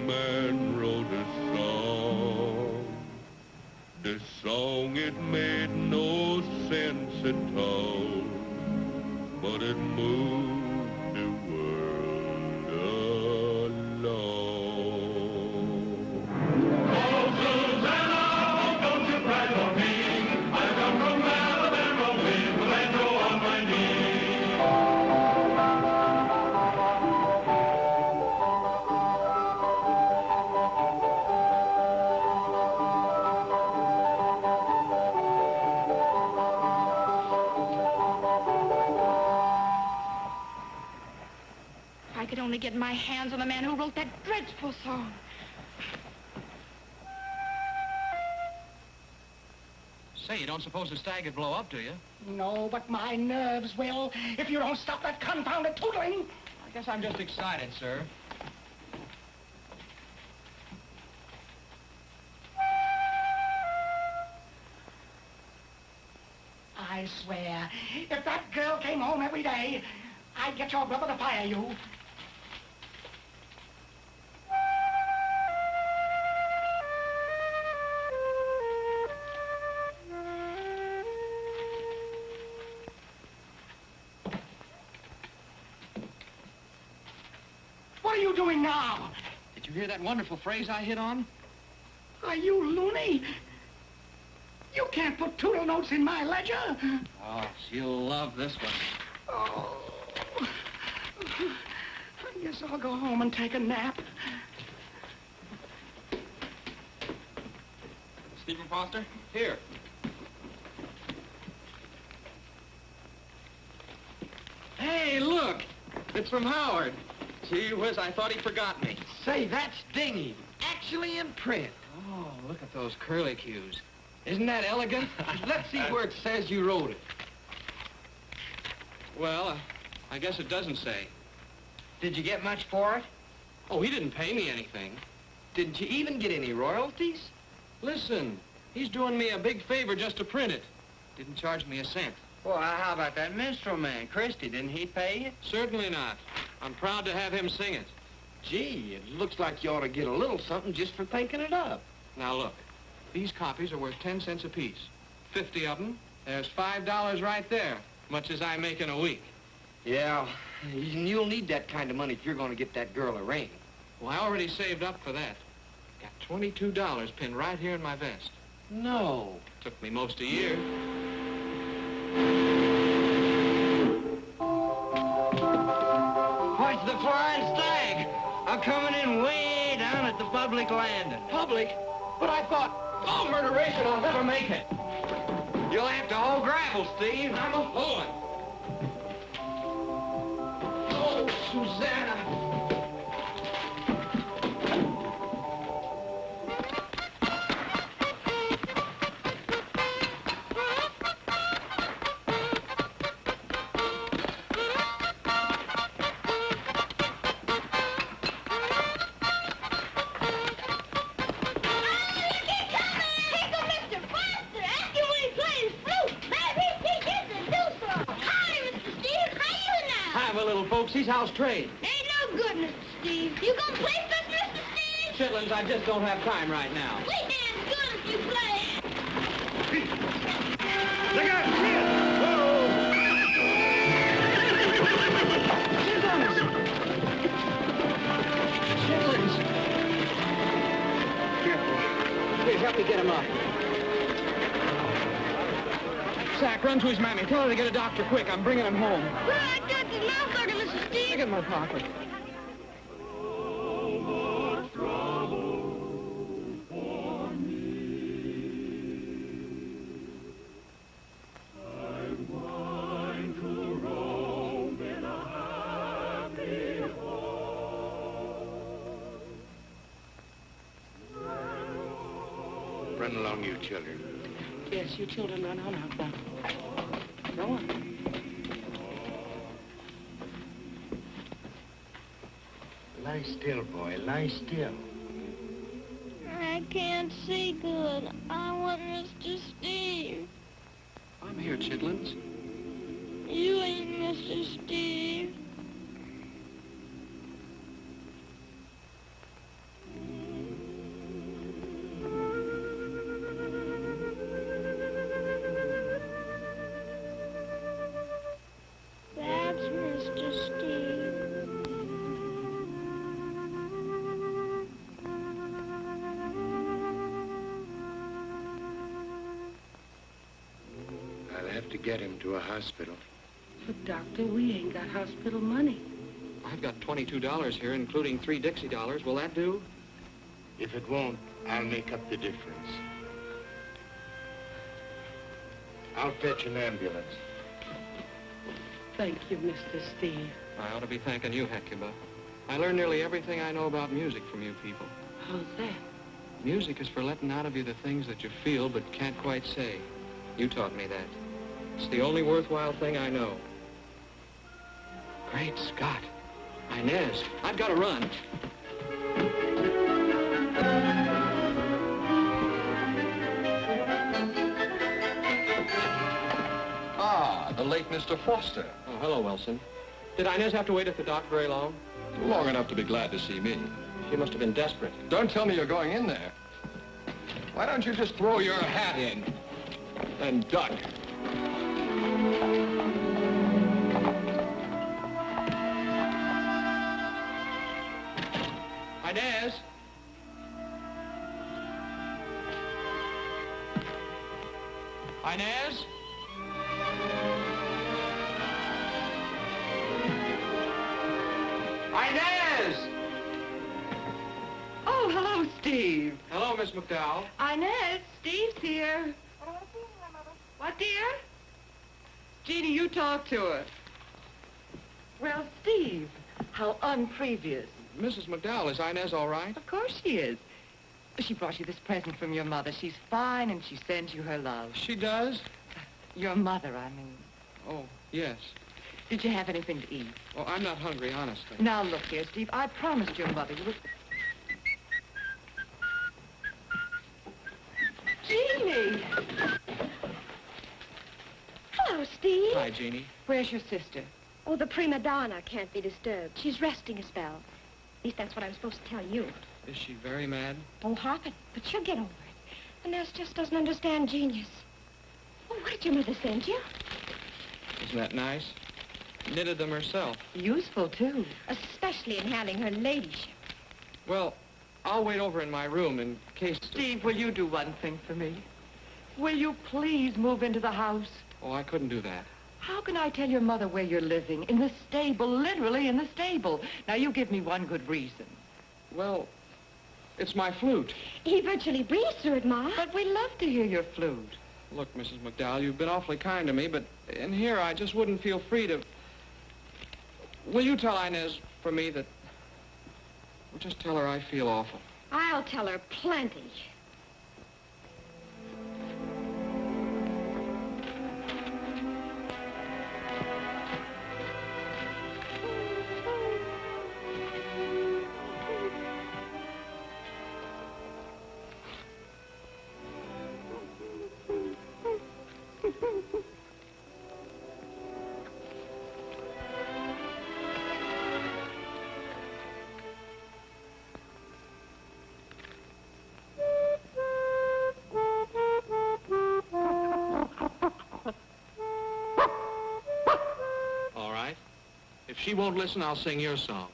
man wrote a song. The song, it made no sense at all, but it moved the world along. Oh, Susanna, don't you cry for me. I come from Alabama with a banjo on my knee. I could only get my hands on the man who wrote that dreadful song. Say, you don't suppose the stag would blow up, do you? No, but my nerves will, if you don't stop that confounded tootling. I guess I'm just excited, sir. I swear, if that girl came home every day, I'd get your brother to fire you. What are you doing now? Did you hear that wonderful phrase I hit on? Are you loony? You can't put tootle notes in my ledger. Oh, she'll love this one. Oh. I guess I'll go home and take a nap. Stephen Foster? Here. Hey, look! It's from Howard. Gee whiz, I thought he forgot me. Say, that's dingy. Actually in print. Oh, look at those curlicues. Isn't that elegant? Let's see where it says you wrote it. Well, I guess it doesn't say. Did you get much for it? Oh, he didn't pay me anything. Didn't you even get any royalties? Listen, he's doing me a big favor just to print it. Didn't charge me a cent. Well, how about that minstrel man, Christie? Didn't he pay you? Certainly not. I'm proud to have him sing it. Gee, it looks like you ought to get a little something just for thinking it up. Now look, these copies are worth 10 cents apiece. 50 of them, there's $5 right there, much as I make in a week. Yeah, you'll need that kind of money if you're going to get that girl a ring. Well, I already saved up for that. Got $22 pinned right here in my vest. No. Took me most a year. What's the flying stag? I'm coming in way down at the public landing. Public? But I thought, oh, murderation, I'll never make it. You'll have to haul gravel, Steve. I'm a pulling. Oh, Susanna. Folksies, how's trade? Ain't no good, Mr. Steve. You gonna play for us, Mr. Steve? Chitlins, I just don't have time right now. We damn good if you play. Look out! Whoa! Chitlins! Careful. Please help me get him up. Sack, run to his mammy. Tell her to get a doctor quick. I'm bringing him home. Right, that's his mouth organ, Mr. Steve. Look at my pocket. Run along, you children. Yes, you children run on out there. Go on. Lie still, boy. Lie still. I can't see good. I want Mr. Steve. I'm here, Chitlins. You ain't Mr. Steve. have to get him to a hospital. But, Doctor, we ain't got hospital money. I've got $22 here, including 3 Dixie dollars. Will that do? If it won't, I'll make up the difference. I'll fetch an ambulance. Thank you, Mr. Steve. I ought to be thanking you, Hecuba. I learned nearly everything I know about music from you people. How's that? Music is for letting out of you the things that you feel but can't quite say. You taught me that. It's the only worthwhile thing I know. Great Scott. Inez, I've got to run. Ah, the late Mr. Foster. Oh, hello, Wilson. Did Inez have to wait at the dock very long? Long enough to be glad to see me. She must have been desperate. Don't tell me you're going in there. Why don't you just throw your hat in and duck? Inez? Inez? Inez! Oh, hello, Steve. Hello, Miss McDowell. Inez, Steve's here. What, dear? Jeannie, you talk to her. Well, Steve, how unprevious. Mrs. McDowell, is Inez all right? Of course she is. She brought you this present from your mother. She's fine, and she sends you her love. She does? Your mother, I mean. Oh, yes. Did you have anything to eat? Oh, I'm not hungry, honestly. Now, look here, Steve. I promised your mother you would... Jeannie! Hello, Steve. Hi, Jeannie. Where's your sister? Oh, the prima donna can't be disturbed. She's resting a spell. At least that's what I'm supposed to tell you. Is she very mad? Oh, Harkin, but she'll get over it. The nurse just doesn't understand genius. Oh, what did your mother send you? Isn't that nice? Knitted them herself. Useful, too. Especially in handling her ladyship. Well, I'll wait over in my room in case... Steve, will you do one thing for me? Will you please move into the house? Oh, I couldn't do that. How can I tell your mother where you're living? In the stable, literally in the stable. Now, you give me one good reason. Well, it's my flute. He virtually breathes through it, Ma. But we love to hear your flute. Look, Mrs. McDowell, you've been awfully kind to me, but in here I just wouldn't feel free to... Will you tell Inez for me that... Well, just tell her I feel awful. I'll tell her plenty. If she won't listen, I'll sing your song.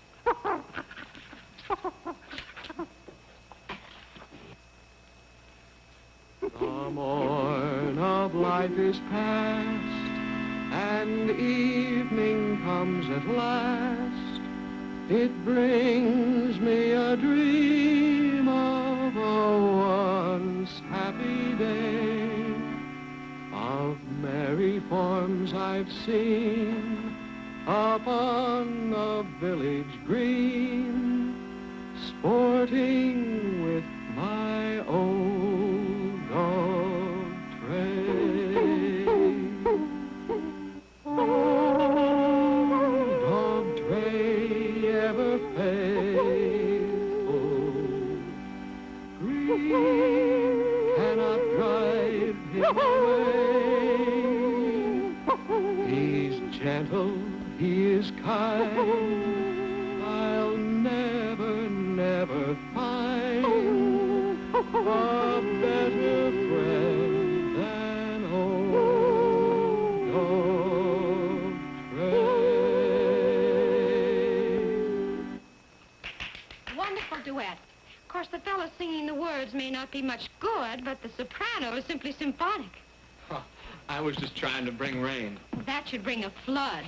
The morn of life is past, and evening comes at last. It brings me a dream of a once happy day, of merry forms I've seen upon the village green, sporting with my old dog Tray. Old dog Tray, ever faithful, grief cannot drive him away. He's gentle, he is kind, I'll never, never find a better friend than old dog Tray. Wonderful duet. Of course, the fellow singing the words may not be much good, but the soprano is simply symphonic. Huh. I was just trying to bring rain. That should bring a flood.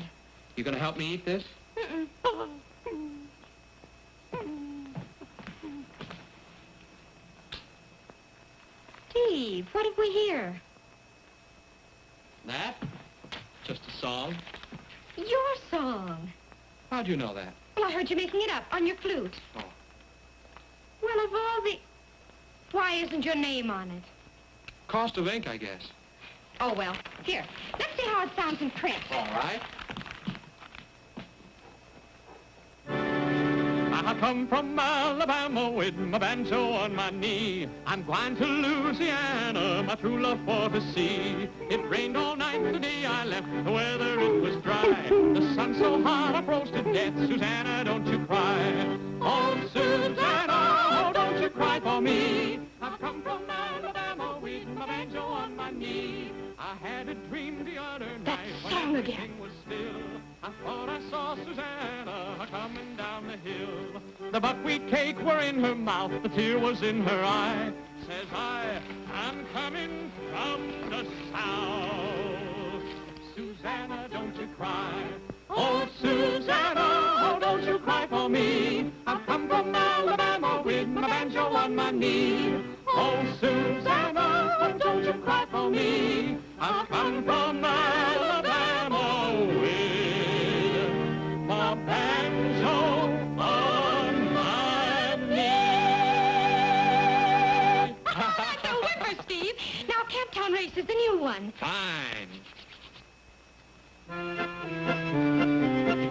You gonna help me eat this? Mm-mm. Steve, what did we hear? That? Just a song. Your song. How'd you know that? Well, I heard you making it up on your flute. Oh. Well, of all the... Why isn't your name on it? Cost of ink, I guess. Oh, well, here. Let's see how it sounds in print. All right. I come from Alabama with my banjo on my knee. I'm going to Louisiana, my true love for to see. It rained all night the day I left, the weather it was dry. The sun so hot I froze to death. Susanna, don't you cry. Oh, Susanna, oh, don't you cry for me. I've come from Alabama with my banjo on my knee. I had a dream the other That night when song everything again. was still. I thought I saw Susanna coming down the hill. The buckwheat cake were in her mouth, the tear was in her eye. Says I, I'm coming from the south. Susanna, don't you cry. Oh, Susanna, oh, don't you cry for me. I've come from Alabama with my banjo on my knee. Oh, Susanna, oh, don't you cry for me. I've come from Alabama with my banjo on my knee. That's a whipper, Steve. Now, Camptown Race is the new one. Fine.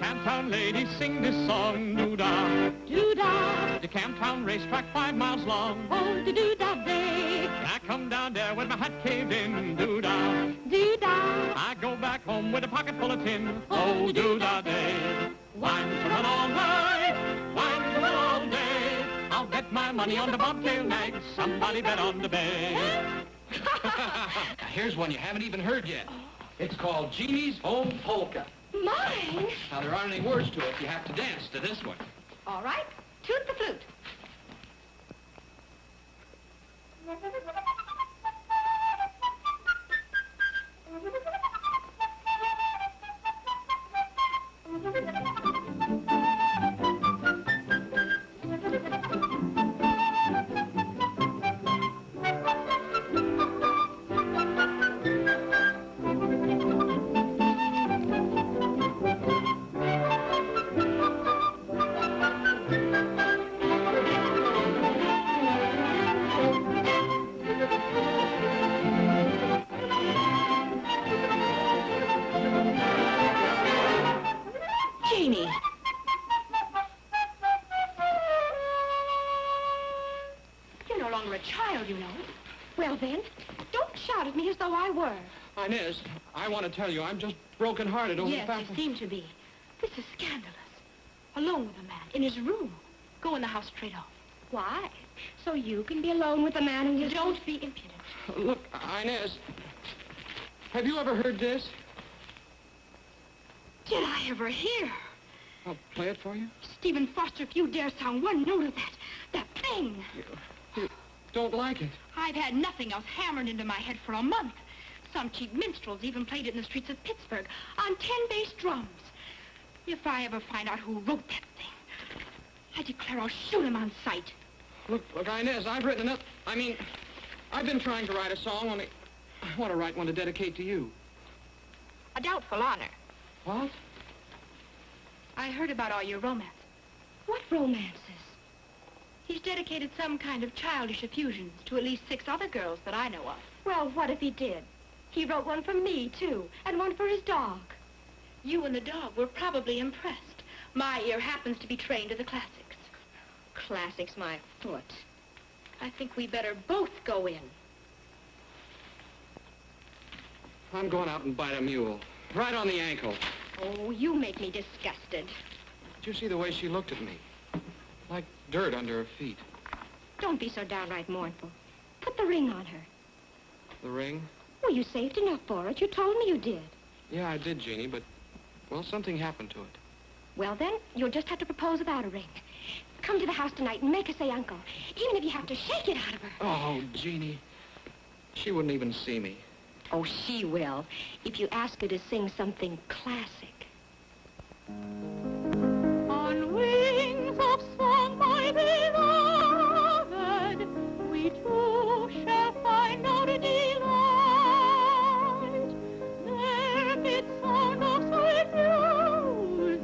Camptown ladies sing this song, doo-dah. Doo-dah, The Camptown racetrack 5 miles long. oh, the doo-dah day. I come down there with my hat caved in, doo-dah. Doo-dah, I go back home with a pocket full of tin. Oh, doo-dah day. Wine to run all night, wine to run all day. I'll bet my money on the bobtail nag. Somebody bet on the bay. Now, here's one you haven't even heard yet. It's called Jeannie's Home Polka. mine. Now, there aren't any words to it. You have to dance to this one. All right, toot the flute. Jeannie. You're no longer a child, you know. Well, then, don't shout at me as though I were. Inez, I want to tell you, I'm just broken-hearted over the Yes, fact you seem to be. This is scandalous. Alone with a man, in his room. Go in the house straight off. Why? So you can be alone with a man in his... Don't be impudent. Look, Inez, have you ever heard this? Did I ever hear? I'll play it for you. Stephen Foster, if you dare sound one note of that thing. You don't like it. I've had nothing else hammered into my head for a month. Some cheap minstrels even played it in the streets of Pittsburgh on 10-bass drums. If I ever find out who wrote that thing, I declare I'll shoot him on sight. Look, Inez, I've written enough. I mean, I've been trying to write a song, only I want to write one to dedicate to you. A doubtful honor. What? I heard about all your romance. What romances? He's dedicated some kind of childish effusions to at least 6 other girls that I know of. Well, what if he did? He wrote one for me, too, and one for his dog. You and the dog were probably impressed. My ear happens to be trained to the classics. Classics, my foot. I think we better both go in. I'm going out and bite a mule. Right on the ankle. Oh, you make me disgusted. Did you see the way she looked at me? Like dirt under her feet. Don't be so downright mournful. Put the ring on her. The ring? Well, you saved enough for it. You told me you did. Yeah, I did, Jeannie, but, well, something happened to it. Well, then, you'll just have to propose without a ring. Come to the house tonight and make her say uncle, even if you have to shake it out of her. Oh, Jeannie. She wouldn't even see me. Oh, she will, if you ask her to sing something classic. On wings of song, my beloved, we two shall find our delight. There mid sound of sweet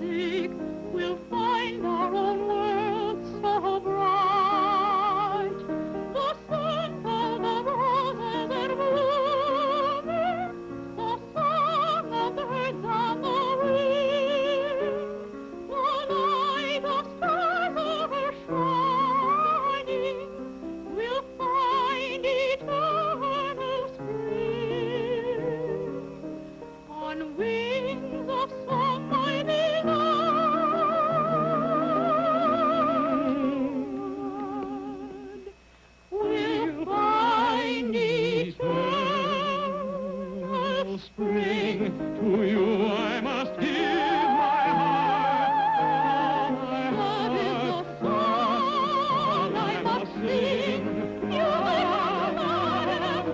music, we'll find our own world so bright. The circle, the roses are blooming, the song of birds on the wing, the light of stars over shining, we'll find eternal spring. On wings of song, my beloved, we'll find eternal spring. To you I must give my heart. Love is the song I must sing. You may have madness,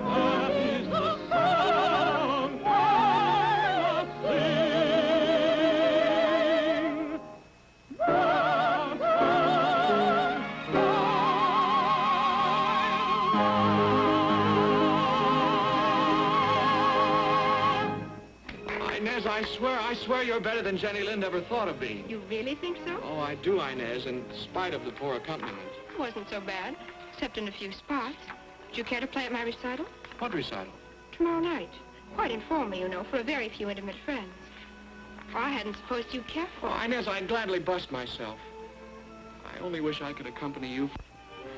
that is the song I must sing. Inez, I swear you're better than Jenny Lind ever thought of being. You really think so? Oh, I do, Inez, in spite of the poor accompaniment. It wasn't so bad, except in a few spots. Would you care to play at my recital? What recital? Tomorrow night. Quite informal, you know, for a very few intimate friends. I hadn't supposed you'd care for Oh, it. Inez, I'd gladly bust myself. I only wish I could accompany you.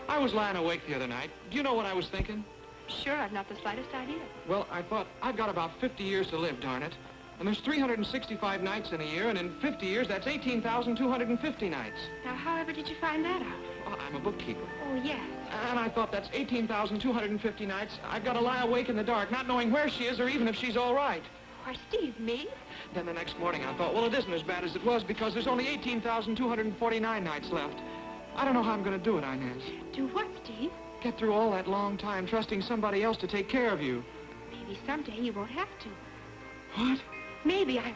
I was lying awake the other night. Do you know what I was thinking? Sure, I've not the slightest idea. Well, I thought, I've got about 50 years to live, darn it. And there's 365 nights in a year, and in 50 years, that's 18,250 nights. Now, however did you find that out? Well, I'm a bookkeeper. Oh, yes. And I thought that's 18,250 nights. I've got to lie awake in the dark, not knowing where she is or even if she's all right. Why, Steve, me? Then the next morning I thought, well, it isn't as bad as it was because there's only 18,249 nights left. I don't know how I'm going to do it, Inez. Do what, Steve? Get through all that long time trusting somebody else to take care of you. Maybe someday you won't have to. What? Maybe I...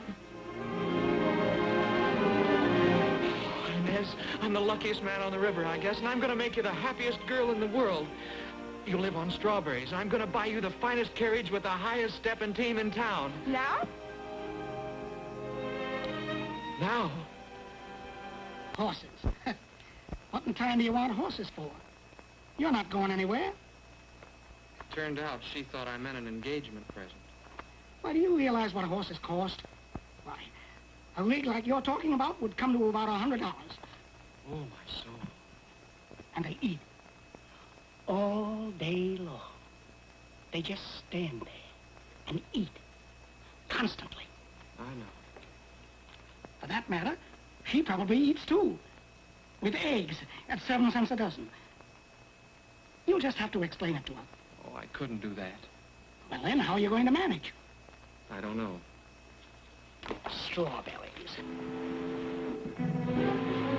Oh, Inez, I'm the luckiest man on the river, I guess, and I'm going to make you the happiest girl in the world. You live on strawberries. I'm going to buy you the finest carriage with the highest step and team in town. Now? Now? Horses. What in time do you want horses for? You're not going anywhere. Turned out she thought I meant an engagement present. Why, do you realize what horses cost? Why, a rig like you're talking about would come to about $100. Oh, my soul. And they eat all day long. They just stand there and eat constantly. I know. For that matter, she probably eats too, with eggs at 7 cents a dozen. You'll just have to explain it to her. Oh, I couldn't do that. Well, then, how are you going to manage? I don't know. Strawberries.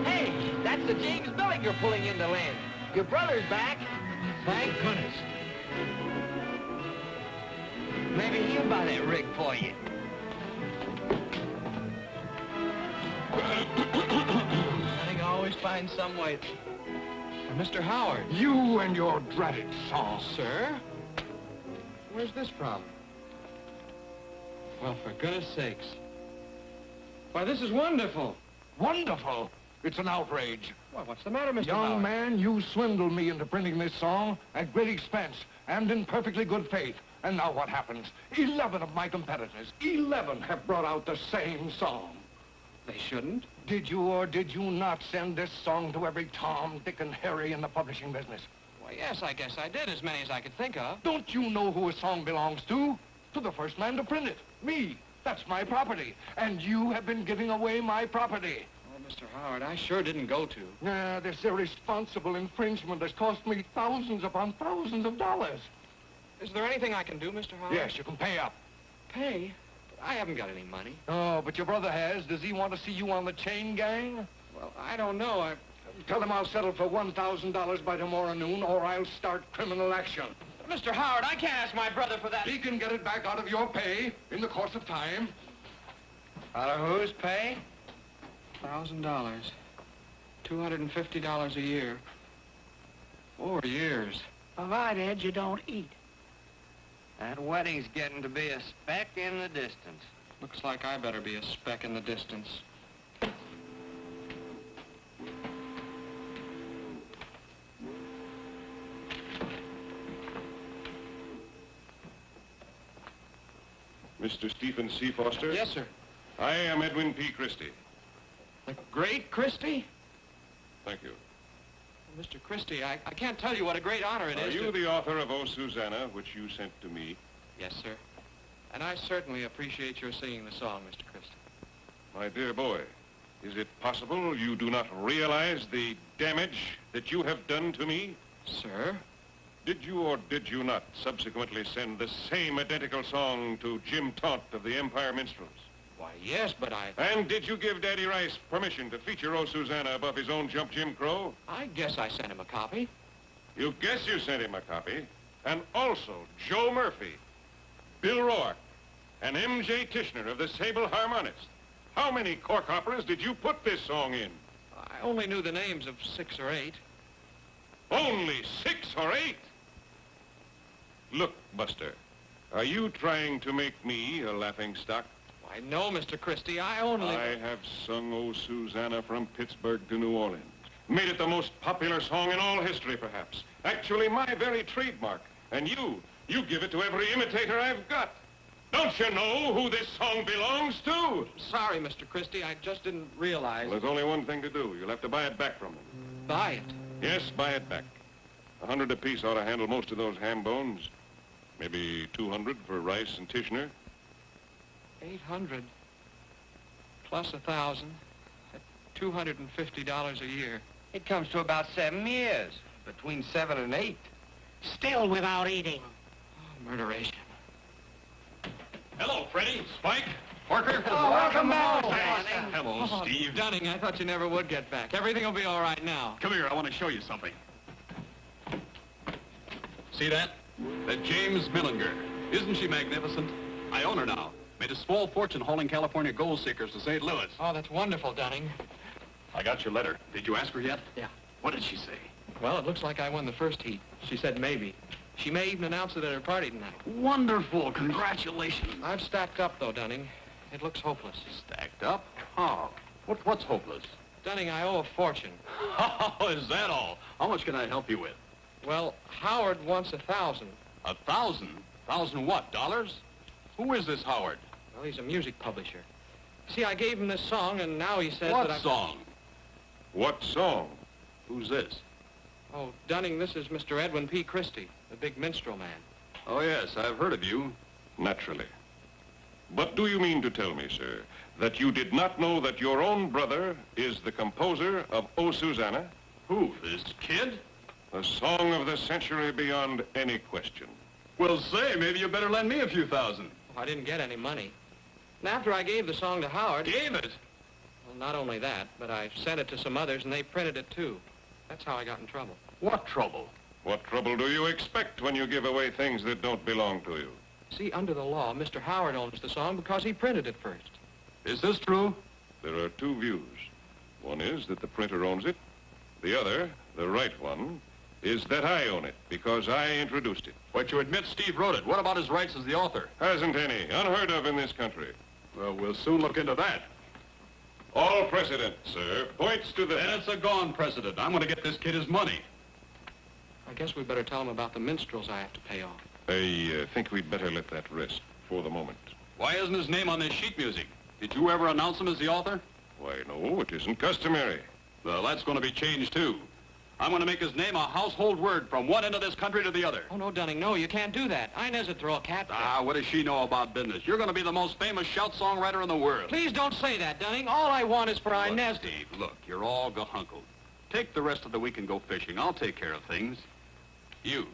Hey, that's the James Billig you're pulling into land. Your brother's back. Thank goodness. Maybe he'll buy that rig for you. I think I always find some way. Mr. Howard. You and your dreaded song. Sir? Where's this from? Well, for goodness sakes. Why, this is wonderful. Wonderful. It's an outrage. Well, what's the matter, Mr. Young Howard? man, you swindled me into printing this song at great expense and in perfectly good faith. And now what happens? 11 of my competitors, 11 have brought out the same song. They shouldn't. Did you or did you not send this song to every Tom, Dick, and Harry in the publishing business? Well, yes, I guess I did, as many as I could think of. Don't you know who a song belongs to? To the first man to print it, me. That's my property. And you have been giving away my property. Oh, Mr. Howard, I sure didn't go to. This irresponsible infringement has cost me thousands upon thousands of dollars. Is there anything I can do, Mr. Howard? Yes, you can pay up. Pay? But I haven't got any money. Oh, but your brother has. Does he want to see you on the chain gang? Well, I don't know. Tell him I'll settle for $1,000 by tomorrow noon, or I'll start criminal action. Mr. Howard, I can't ask my brother for that. He can get it back out of your pay in the course of time. Out of whose pay? $1,000. $250 a year. 4 years. Provided you don't eat. That wedding's getting to be a speck in the distance. Looks like I better be a speck in the distance. Mr. Stephen C. Foster? Yes, sir. I am Edwin P. Christie. The great Christie? Thank you. Mr. Christie, I can't tell you what a great honor it Are is you to... the author of Oh, Susanna, which you sent to me? Yes, sir. And I certainly appreciate your singing the song, Mr. Christie. My dear boy, is it possible you do not realize the damage that you have done to me? Sir? Did you or did you not subsequently send the same identical song to Jim Taunt of the Empire Minstrels? Why, yes, but I... And did you give Daddy Rice permission to feature Oh, Susanna above his own Jump Jim Crow? I guess I sent him a copy. You guess you sent him a copy. And also Joe Murphy, Bill Rourke, and M.J. Tishner of the Sable Harmonist. How many cork operas did you put this song in? I only knew the names of 6 or 8. Only 6 or 8? Look, Buster, are you trying to make me a laughingstock? Why, no, Mr. Christie, I only... I have sung Oh, Susanna from Pittsburgh to New Orleans. Made it the most popular song in all history, perhaps. Actually, my very trademark. And you give it to every imitator I've got. Don't you know who this song belongs to? Sorry, Mr. Christie, I just didn't realize... Well, there's only one thing to do. You'll have to buy it back from them. Buy it? Yes, buy it back. 100 apiece ought to handle most of those ham bones. Maybe 200 for Rice and Tishner. 800 plus 1,000 at $250 a year. It comes to about 7 years. Between 7 and 8. Still without eating. Oh, murderation. Hello, Freddie, Spike, Parker. Oh, welcome back. Hello, Steve. Dunning, I thought you never would get back. Everything will be all right now. Come here, I want to show you something. See that? That James Millinger. Isn't she magnificent? I own her now. Made a small fortune hauling California gold seekers to St. Louis. Oh, that's wonderful, Dunning. I got your letter. Did you ask her yet? Yeah. What did she say? Well, it looks like I won the first heat. She said maybe. She may even announce it at her party tonight. Wonderful. Congratulations. I've stacked up, though, Dunning. It looks hopeless. Stacked up? How? What's hopeless? Dunning, I owe a fortune. Oh, is that all? How much can I help you with? Well, Howard wants 1,000. 1,000? 1,000 what, dollars? Who is this Howard? Well, he's a music publisher. See, I gave him this song, and now he says What that I... song? What song? Who's this? Oh, Dunning, this is Mr. Edwin P. Christie, the big minstrel man. Oh, yes, I've heard of you. Naturally. But do you mean to tell me, sir, that you did not know that your own brother is the composer of Oh, Susanna? Who, this kid? A song of the century beyond any question. Well, say, maybe you better lend me a few thousand. Oh, I didn't get any money. And after I gave the song to Howard... Gave it? Well, not only that, but I sent it to some others, and they printed it, too. That's how I got in trouble. What trouble? What trouble do you expect when you give away things that don't belong to you? See, under the law, Mr. Howard owns the song because he printed it first. Is this true? There are two views. One is that the printer owns it. The other, the right one, is that I own it because I introduced it. But you admit Steve wrote it. What about his rights as the author? Hasn't any. Unheard of in this country. Well, we'll soon look into that. All precedent, sir, points to the... Then it's a gone precedent. I'm going to get this kid his money. I guess we better tell him about the minstrels I have to pay off. I think we'd better let that rest for the moment. Why isn't his name on this sheet music? Did you ever announce him as the author? Why, no, it isn't customary. Well, that's going to be changed, too. I'm going to make his name a household word from one end of this country to the other. Oh, no, Dunning, no, you can't do that. Inez would throw a cat fit. Ah, what does she know about business? You're going to be the most famous shout songwriter in the world. Please don't say that, Dunning. All I want is for Inez to... Steve, look, you're all gahunkled. Take the rest of the week and go fishing. I'll take care of things. You,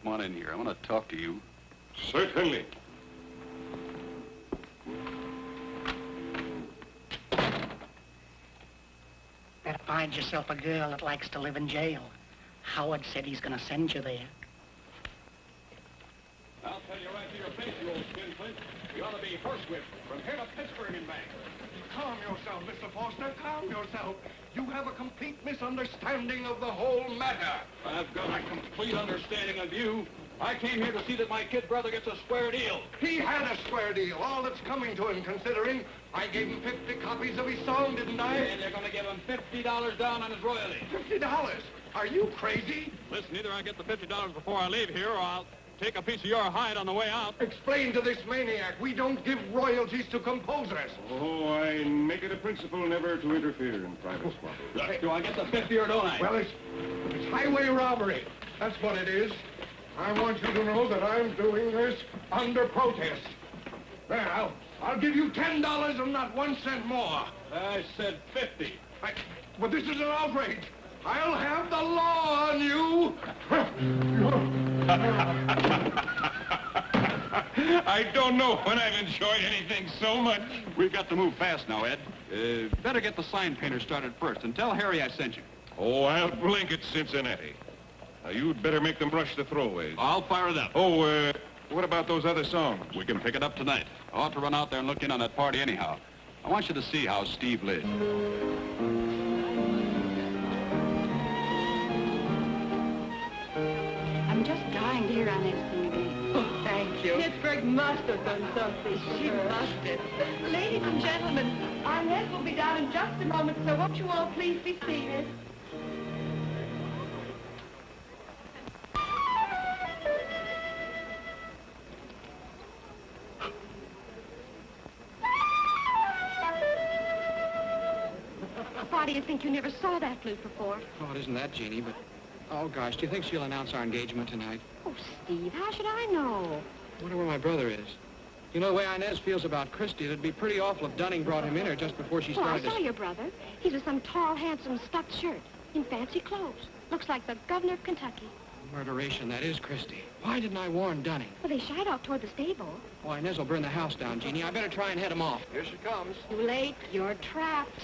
come on in here. I want to talk to you. Certainly. Better find yourself a girl that likes to live in jail. Howard said he's going to send you there. I'll tell you right to your face, you old skinflint. You ought to be horsewhipped from here to Pittsburgh and back. Calm yourself, Mr. Foster. Calm yourself. You have a complete misunderstanding of the whole matter. I've got a complete understanding of you. I came here to see that my kid brother gets a square deal. He had a square deal, all that's coming to him, considering I gave him 50 copies of his song, didn't I? And you're going to give him $50 down on his royalty. $50? Are you crazy? Listen, either I get the $50 before I leave here, or I'll take a piece of your hide on the way out. Explain to this maniac, we don't give royalties to composers. Oh, I make it a principle never to interfere in private squabbles. Look, do I get the 50 or don't I? Well, it's highway robbery. That's what it is. I want you to know that I'm doing this under protest. Well, I'll give you $10 and not 1 cent more. I said 50. But this is an outrage. I'll have the law on you. I don't know when I've enjoyed anything so much. We've got to move fast now, Ed. Better get the sign painter started first, and tell Harry I sent you. Oh, I'll blink at Cincinnati. Now, you'd better make them brush the throwaways. I'll fire it up. Oh, what about those other songs? We can pick it up tonight. I ought to run out there and look in on that party anyhow. I want you to see how Steve lives. I'm just dying to hear Inez sing again. Oh, thank you. Pittsburgh must have done something. She must have. Ladies and gentlemen, Inez will be down in just a moment, so won't you all please be seated? Why do you think you never saw that flute before? Oh, it isn't that, Jeannie, but... Oh, gosh, do you think she'll announce our engagement tonight? Oh, Steve, how should I know? I wonder where my brother is. You know, the way Inez feels about Christy, it'd be pretty awful if Dunning brought him in here just before she Oh, I started saw your brother. He's with some tall, handsome, stuffed shirt in fancy clothes. Looks like the governor of Kentucky. Murderation, that is Christy. Why didn't I warn Dunning? Well, they shied off toward the stable. Oh, Inez will burn the house down, Jeannie. I better try and head him off. Here she comes. Too late. You're trapped.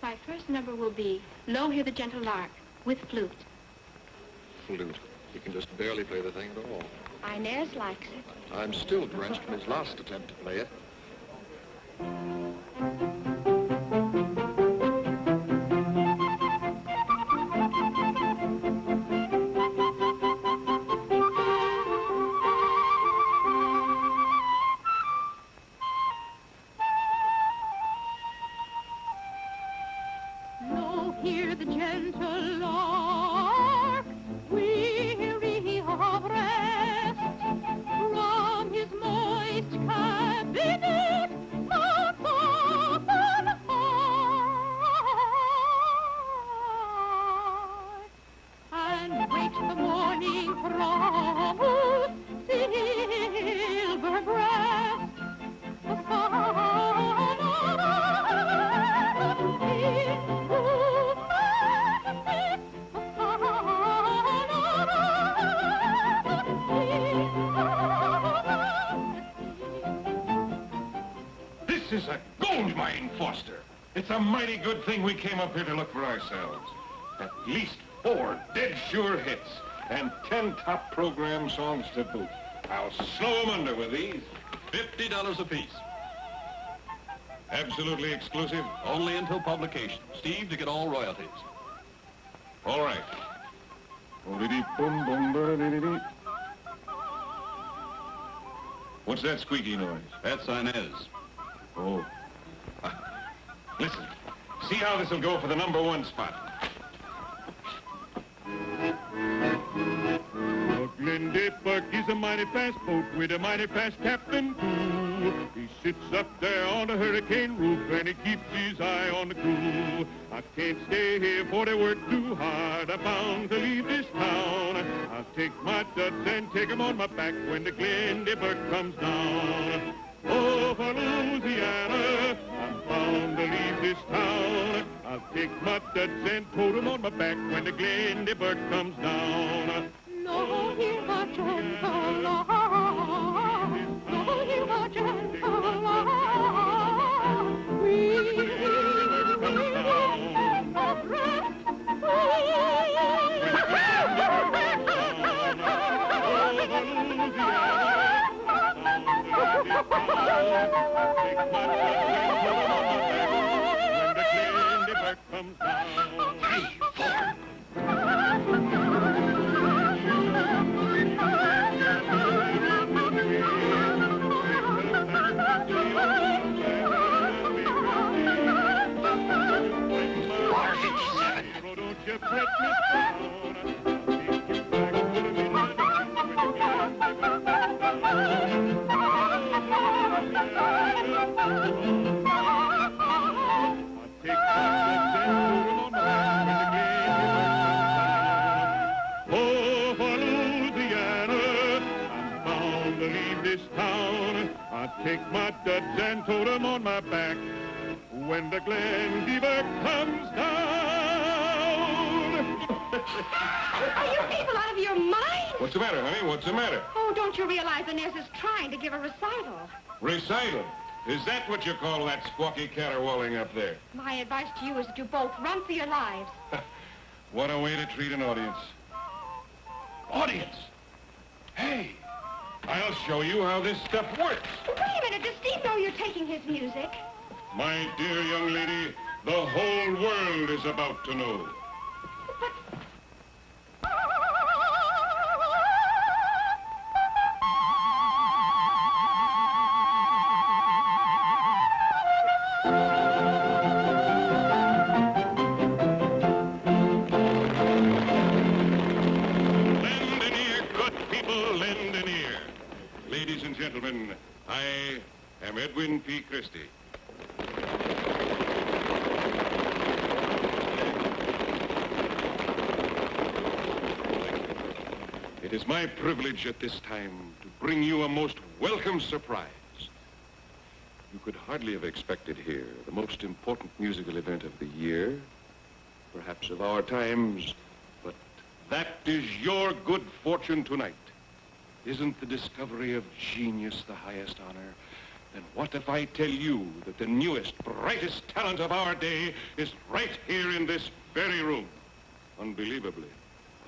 My first number will be Lo, Hear the Gentle Lark with flute. Flute. You can just barely play the thing at all. Inez likes it. I'm still drenched from his last attempt to play it. Lo, hear the gentle lark, weary of rest, from his moist cabinet mounts often high, and wakes the morning from whose silver breast the sun This is a gold mine, Foster. It's a mighty good thing we came up here to look for ourselves. At least 4 dead sure hits and 10 top program songs to boot. I'll slow 'em under with these. $50 apiece. Absolutely exclusive. Only until publication. Steve to get all royalties. All right. Boom-boom-ba-dee-dee. What's that squeaky noise? That's Inez. Oh. Listen, see how this will go for the #1 spot. Glendy Buck is a mighty fast boat with a mighty fast captain, too. He sits up there on the hurricane roof and he keeps his eye on the crew. I can't stay here for they work too hard. I'm bound to leave this town. I'll take my duds and take 'em on my back when the Glendy Buck comes down. Oh, for Louisiana, I'm bound to leave this town. I'll take my duds and tote 'em on my back when the Glendy Buck comes down. Lo, hear the gentle lark, lo, hear the gentle lark. Take my duds and tote 'em on my back when the Glendiver comes down. Are you people out of your mind? What's the matter, honey? What's the matter? Oh, don't you realize Inez is trying to give a recital? Recital? Is that what you call that squawky caterwauling up there? My advice to you is that you both run for your lives. What a way to treat an audience. Audience? Hey! I'll show you how this stuff works. Wait a minute, does Steve know you're taking his music? My dear young lady, the whole world is about to know. Lend an ear, good people, lend an ear. Ladies and gentlemen, I am Edwin P. Christie. It is my privilege at this time to bring you a most welcome surprise. You could hardly have expected here the most important musical event of the year, perhaps of our times, but that is your good fortune tonight. Isn't the discovery of genius the highest honor? Then what if I tell you that the newest, brightest talent of our day is right here in this very room? Unbelievably,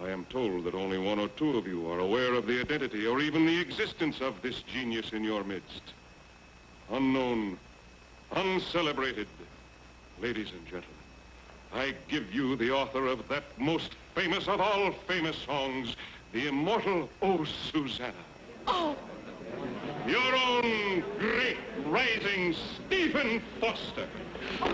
I am told that only one or two of you are aware of the identity or even the existence of this genius in your midst. Unknown, uncelebrated, ladies and gentlemen, I give you the author of that most famous of all famous songs, the immortal O Susanna. Oh! Your own great rising Stephen Foster. No,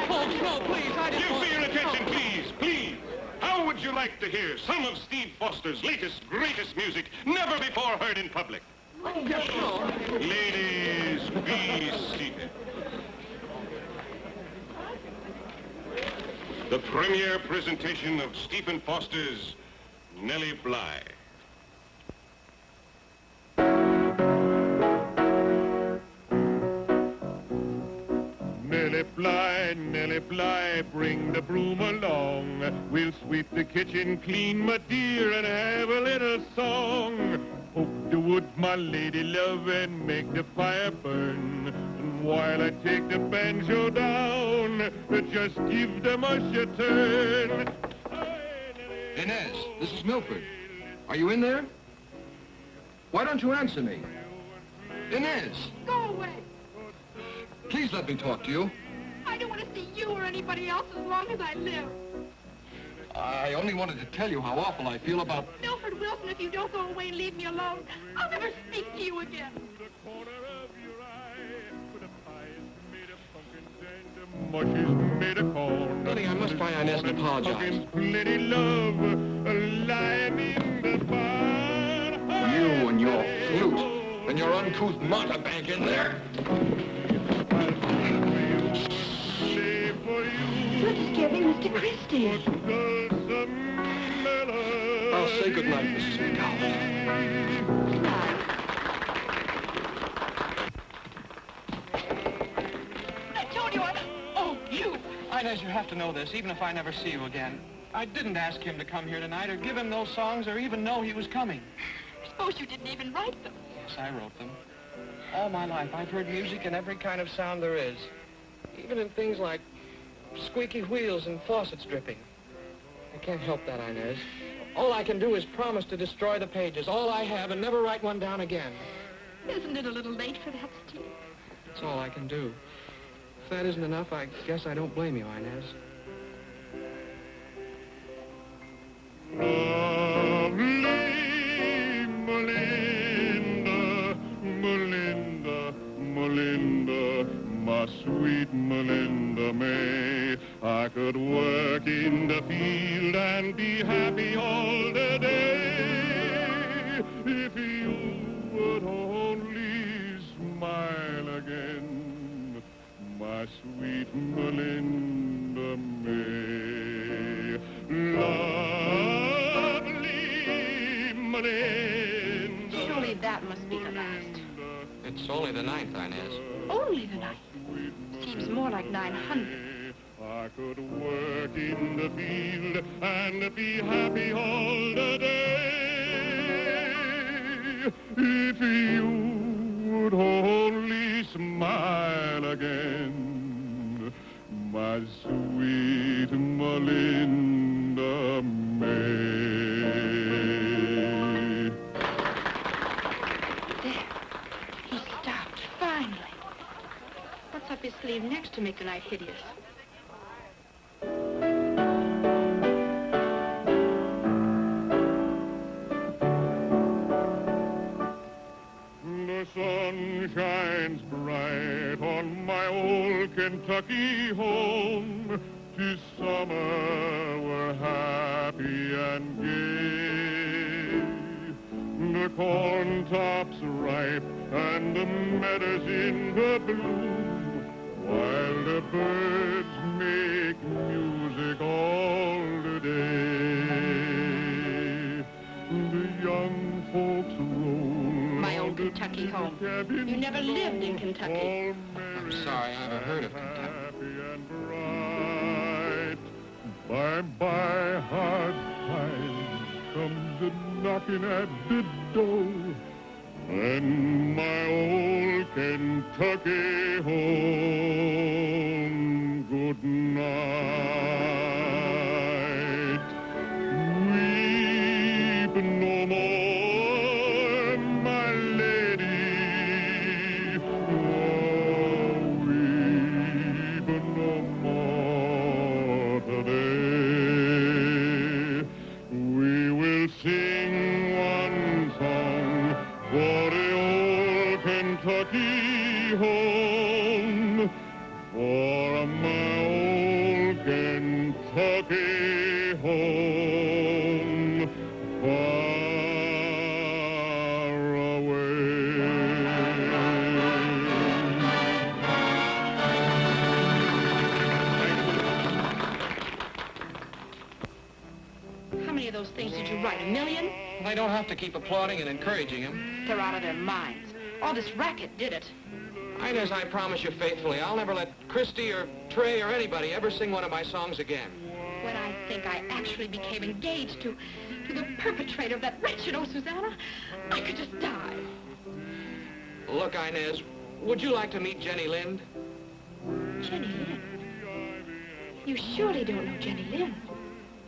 folks, no, please, I didn't Give want... me your attention, please, please. How would you like to hear some of Steve Foster's latest, greatest music, never before heard in public? Oh, yes, sure. Ladies, be seated. The premiere presentation of Stephen Foster's Nellie Bly. Nellie Bly, bring the broom along. We'll sweep the kitchen clean, my dear, and have a little song. Poke the wood, my lady love, and make the fire burn. And while I take the banjo down, just give the mush a turn. Inez, this is Milford. Are you in there? Why don't you answer me? Inez, Go away. please let me talk to you. I don't want to see you or anybody else as long as I live. I only wanted to tell you how awful I feel about... Milford Wilson, if you don't go away and leave me alone, I'll never speak to you again. Billy, I must try Inez and apologize. Plenty love, lime in the barn. You and your flute and your uncouth mountebank in there. Let's give him Mr. Christie. I'll say goodnight, Mrs. McCowan. I told you Oh, you! Inez, you have to know this, even if I never see you again. I didn't ask him to come here tonight or give him those songs or even know he was coming. I suppose you didn't even write them. Yes, I wrote them. All my life, I've heard music in every kind of sound there is. Even in things like squeaky wheels and faucets dripping. I can't help that, Inez. All I can do is promise to destroy the pages, all I have, and never write one down again. Isn't it a little late for that, Steve? That's all I can do. If that isn't enough, I guess I don't blame you, Inez. Lovely Melinda, Melinda, Melinda, my sweet Melinda May. I could work in the field and be happy all the day if you would only smile again, my sweet Melinda May. Lovely Melinda. Surely that must be the last. It's only the 9th, Inez. Only the 9th. Seems more like 900. I could work in the field and be happy all the day if you would only smile again, my sweet Melinda May. There. He stopped, finally. What's up his sleeve next to make the night hideous? The sun shines bright on my old Kentucky home. 'Tis summer, we're happy and gay. The corn tops ripe and the meadows in the bloom, while the birds make music all the day. The young folks roll My old Kentucky home. You never lived in Kentucky. I'm sorry, I never heard of Kentucky. By hard times comes a knocking at the door, and my old Kentucky home, good night. Weep no more, my lady. Oh, weep no more today. We will sing one song for the old Kentucky home, for my old Kentucky home, far away. How many of those things did you write? 1 million? They don't have to keep applauding and encouraging him. They're out of their minds. All this racket did it. Inez, I promise you faithfully, I'll never let Christy or Trey or anybody ever sing one of my songs again. When I think I actually became engaged to the perpetrator of that wretched Susanna, I could just die. Look, Inez, would you like to meet Jenny Lind? Jenny Lind? You surely don't know Jenny Lind.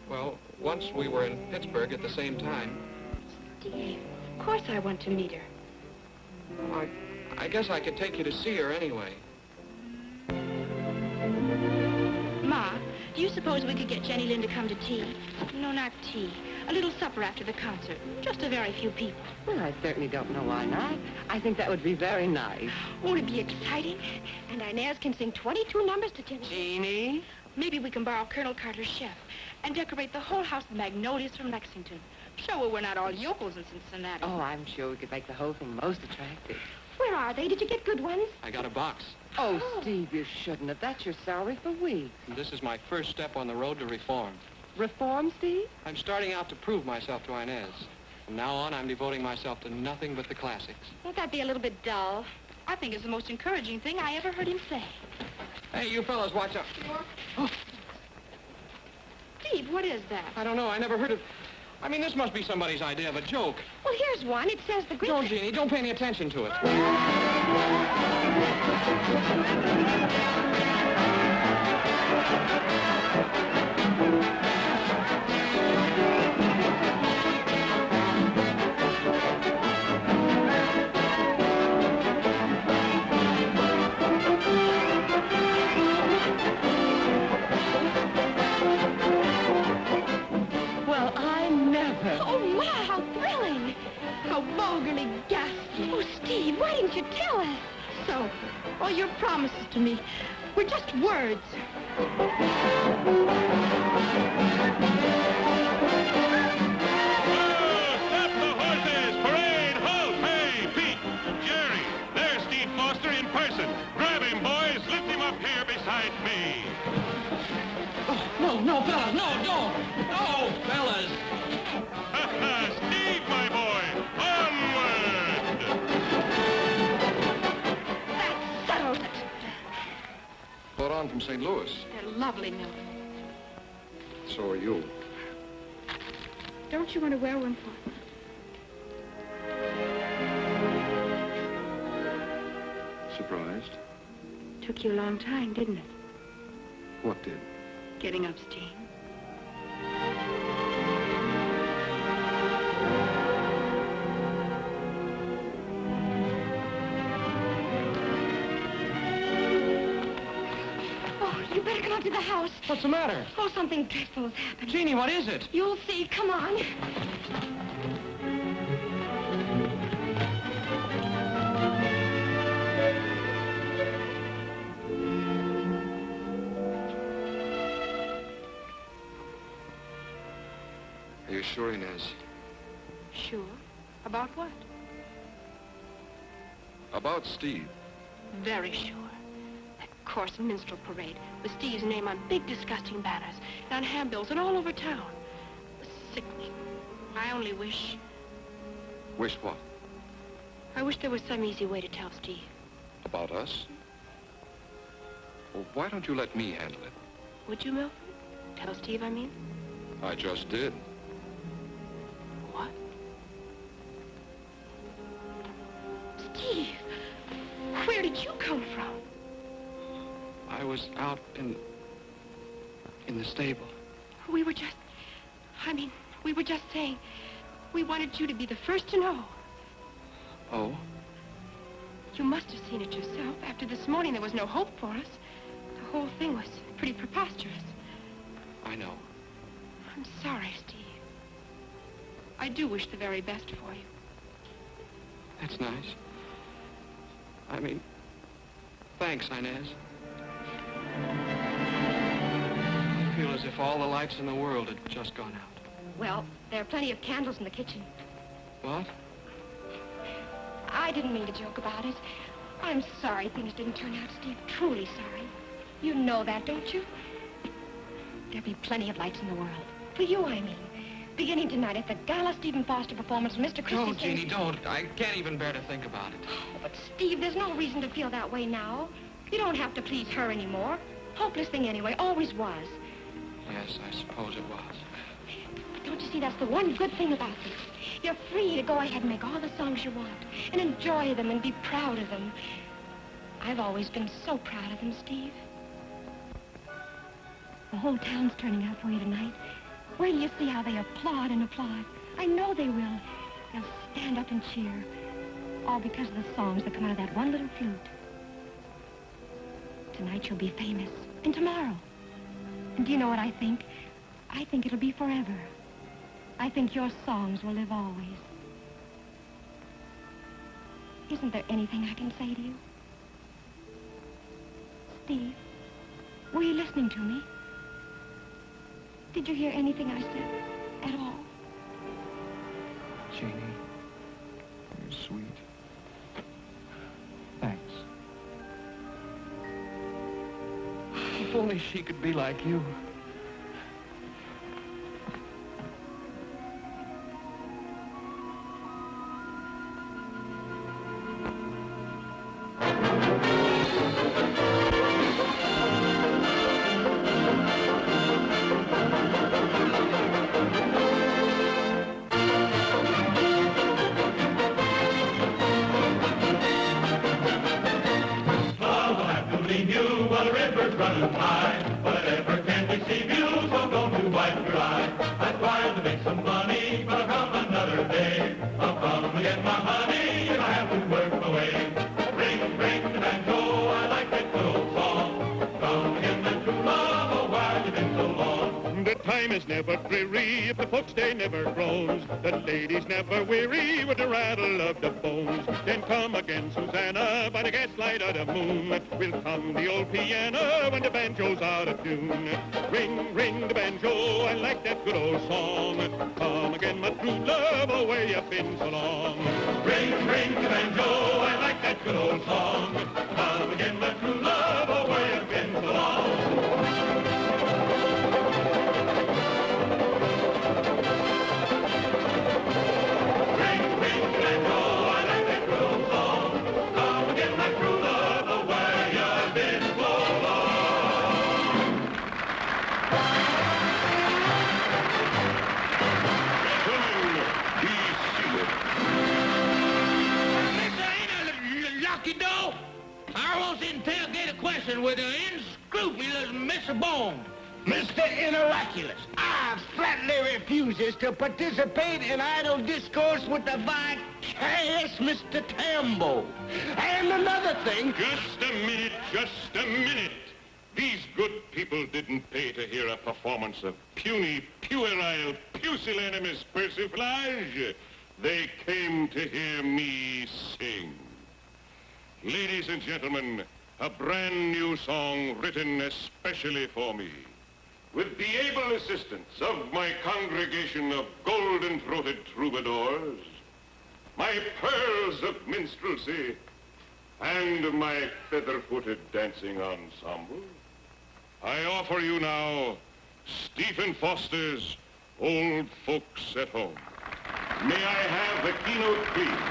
Well, once we were in Pittsburgh at the same time. Steve, of course I want to meet her. Well, I guess I could take you to see her anyway. Ma, do you suppose we could get Jenny Lind to come to tea? No, not tea. A little supper after the concert. Just a very few people. Well, I certainly don't know why not. I think that would be very nice. Won't it be exciting? And Inez can sing 22 numbers to Jenny. Jeannie? Maybe we can borrow Colonel Carter's chef and decorate the whole house with magnolias from Lexington. Show her we're not all yokels in Cincinnati. Oh, I'm sure we could make the whole thing most attractive. Where are they? Did you get good ones? I got a box. Oh, Steve, you shouldn't have. That's your salary for weeks. And this is my first step on the road to reform. Reform, Steve? I'm starting out to prove myself to Inez. From now on, I'm devoting myself to nothing but the classics. Won't that be a little bit dull? I think it's the most encouraging thing I ever heard him say. Hey, you fellas, watch out. Oh. Steve, what is that? I don't know. I never heard of... I mean, this must be somebody's idea of a joke. Well, here's one. It says the great... Don't, Jeannie. Don't pay any attention to it. with her. Oh, my, how thrilling. How vulgarly ghastly. Oh, Steve, why didn't you tell us? So, all your promises to me were just words. No, fellas, no, don't! No, fellas! Steve, my boy, onward! That settles it. Brought on from St. Louis. They're lovely, Milton. So are you. Don't you want to wear one for me? Surprised? Took you a long time, didn't it? What did? Getting up steam. Oh, you better come up to the house. What's the matter? Oh, something dreadful has happened. Jeannie, what is it? You'll see. Come on. Are you sure, Inez? Sure. About what? About Steve. Very sure. That coarse minstrel parade with Steve's name on big, disgusting banners and on handbills and all over town. Sickening. I only wish... Wish what? I wish there was some easy way to tell Steve. About us? Well, why don't you let me handle it? Would you, Milford? Tell Steve, I mean? I just did. What? Steve! Where did you come from? I was out in the stable. We were just... we were just saying... We wanted you to be the first to know. Oh? You must have seen it yourself. After this morning, there was no hope for us. The whole thing was pretty preposterous. I know. I'm sorry, Steve. I do wish the very best for you. That's nice. I mean, thanks, Inez. I feel as if all the lights in the world had just gone out. Well, there are plenty of candles in the kitchen. What? I didn't mean to joke about it. I'm sorry things didn't turn out, Steve. Truly sorry. You know that, don't you? There'll be plenty of lights in the world. For you, I mean. Beginning tonight at the gala Stephen Foster performance with Mr. Christie. Don't, Jeannie, don't. I can't even bear to think about it. Oh, but Steve, there's no reason to feel that way now. You don't have to please her anymore. Hopeless thing anyway, always was. Yes, I suppose it was. But don't you see, that's the one good thing about this. You're free to go ahead and make all the songs you want and enjoy them and be proud of them. I've always been so proud of them, Steve. The whole town's turning out for you tonight. Wait till you see how they applaud and applaud. I know they will. They'll stand up and cheer. All because of the songs that come out of that one little flute. Tonight you'll be famous. And tomorrow. And do you know what I think? I think it'll be forever. I think your songs will live always. Isn't there anything I can say to you? Steve, were you listening to me? Did you hear anything I said at all? Jeannie, you're sweet. Thanks. If only she could be like you. is never dreary if the folks they never groans. The ladies never weary with the rattle of the bones. Then come again, Susanna, by the gaslight of the moon. Will come the old piano when the banjo's out of tune. Ring, ring the banjo, I like that good old song. Come again, my true love, oh, where you been so long? Ring, ring the banjo, I like that good old song. Come again, my true love, oh, where you been so long? I want to interrogate a question with an unscrupulous Mr. Bone. Mr. Interroculus, I flatly refuses to participate in idle discourse with the vicarious Mr. Tambo. And another thing... Just a minute. These good people didn't pay to hear a performance of puny, puerile, pusillanimous persiflage. They came to hear me sing. Ladies and gentlemen, a brand new song written especially for me. With the able assistance of my congregation of golden-throated troubadours, my pearls of minstrelsy, and my feather-footed dancing ensemble, I offer you now Stephen Foster's Old Folks at Home. May I have the keynote, please?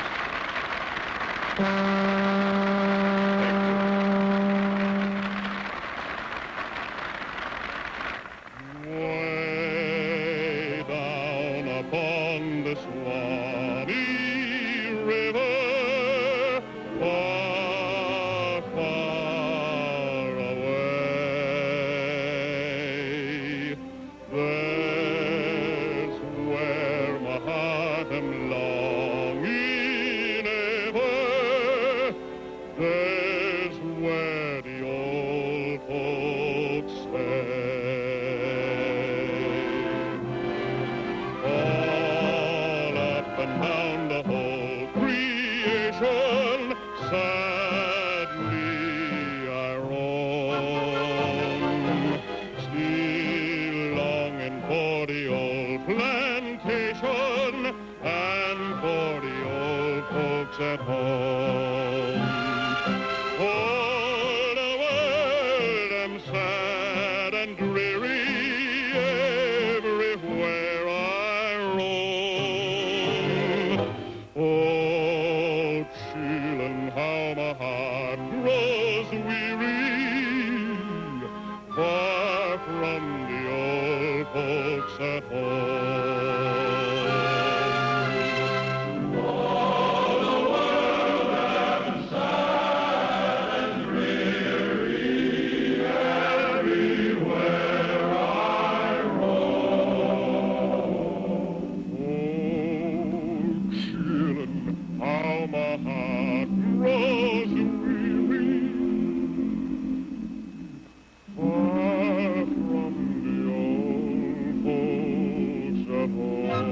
Way down upon the Swanee River, far, far away, there's where my heart am longing ever. There's where the old folks stay. All up and down the whole creation, sadly I roam, still longing for the old plantation and for the old folks at home. All the world am sad and dreary everywhere I roam. Oh, children, how my heart grows weary, far from the old folks at home. How my heart grows weary, far from the old folks at home.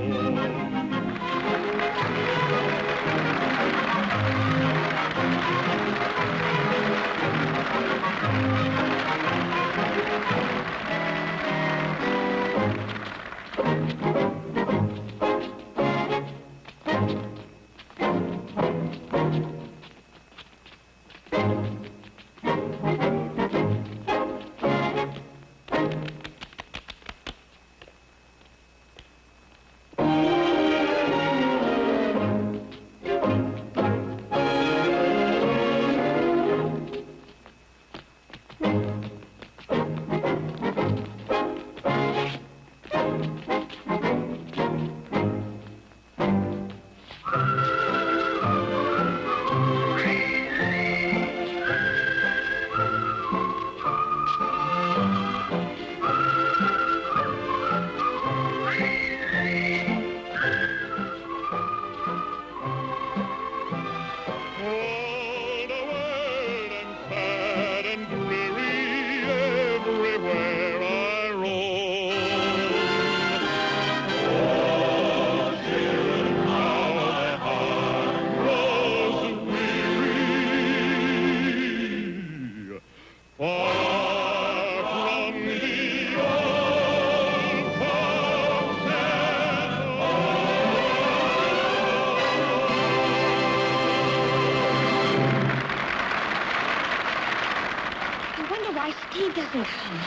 can come.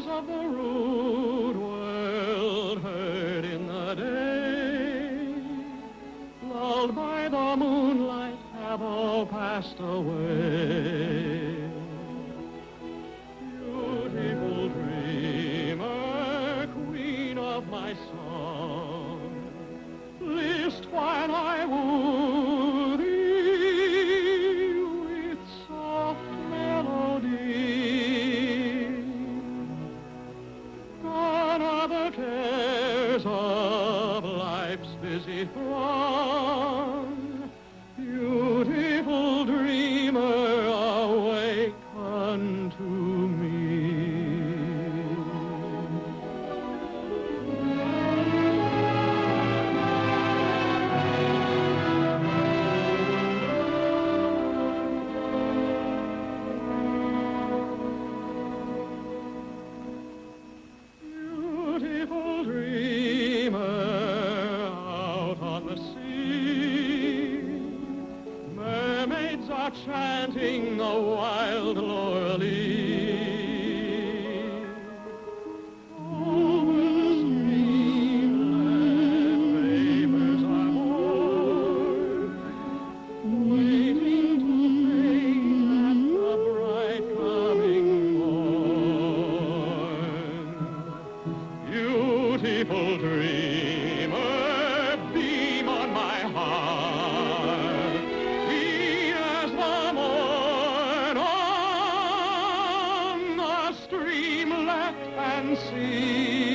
Of the rude world heard in the day, lulled by the moonlight, have all passed away. Beautiful dreamer, queen of my song, list while I woo thee with soft melody. Cares of life's busy throng, beautiful dreamer, awake unto me. Beautiful dreamer, out on the sea, mermaids are chanting a wild laurel-lee. Over the streamlet, vapors are moored, waiting to fade at the bright coming morn. Beautiful dreamer, beam on my heart, be as the morn on the streamlet and sea.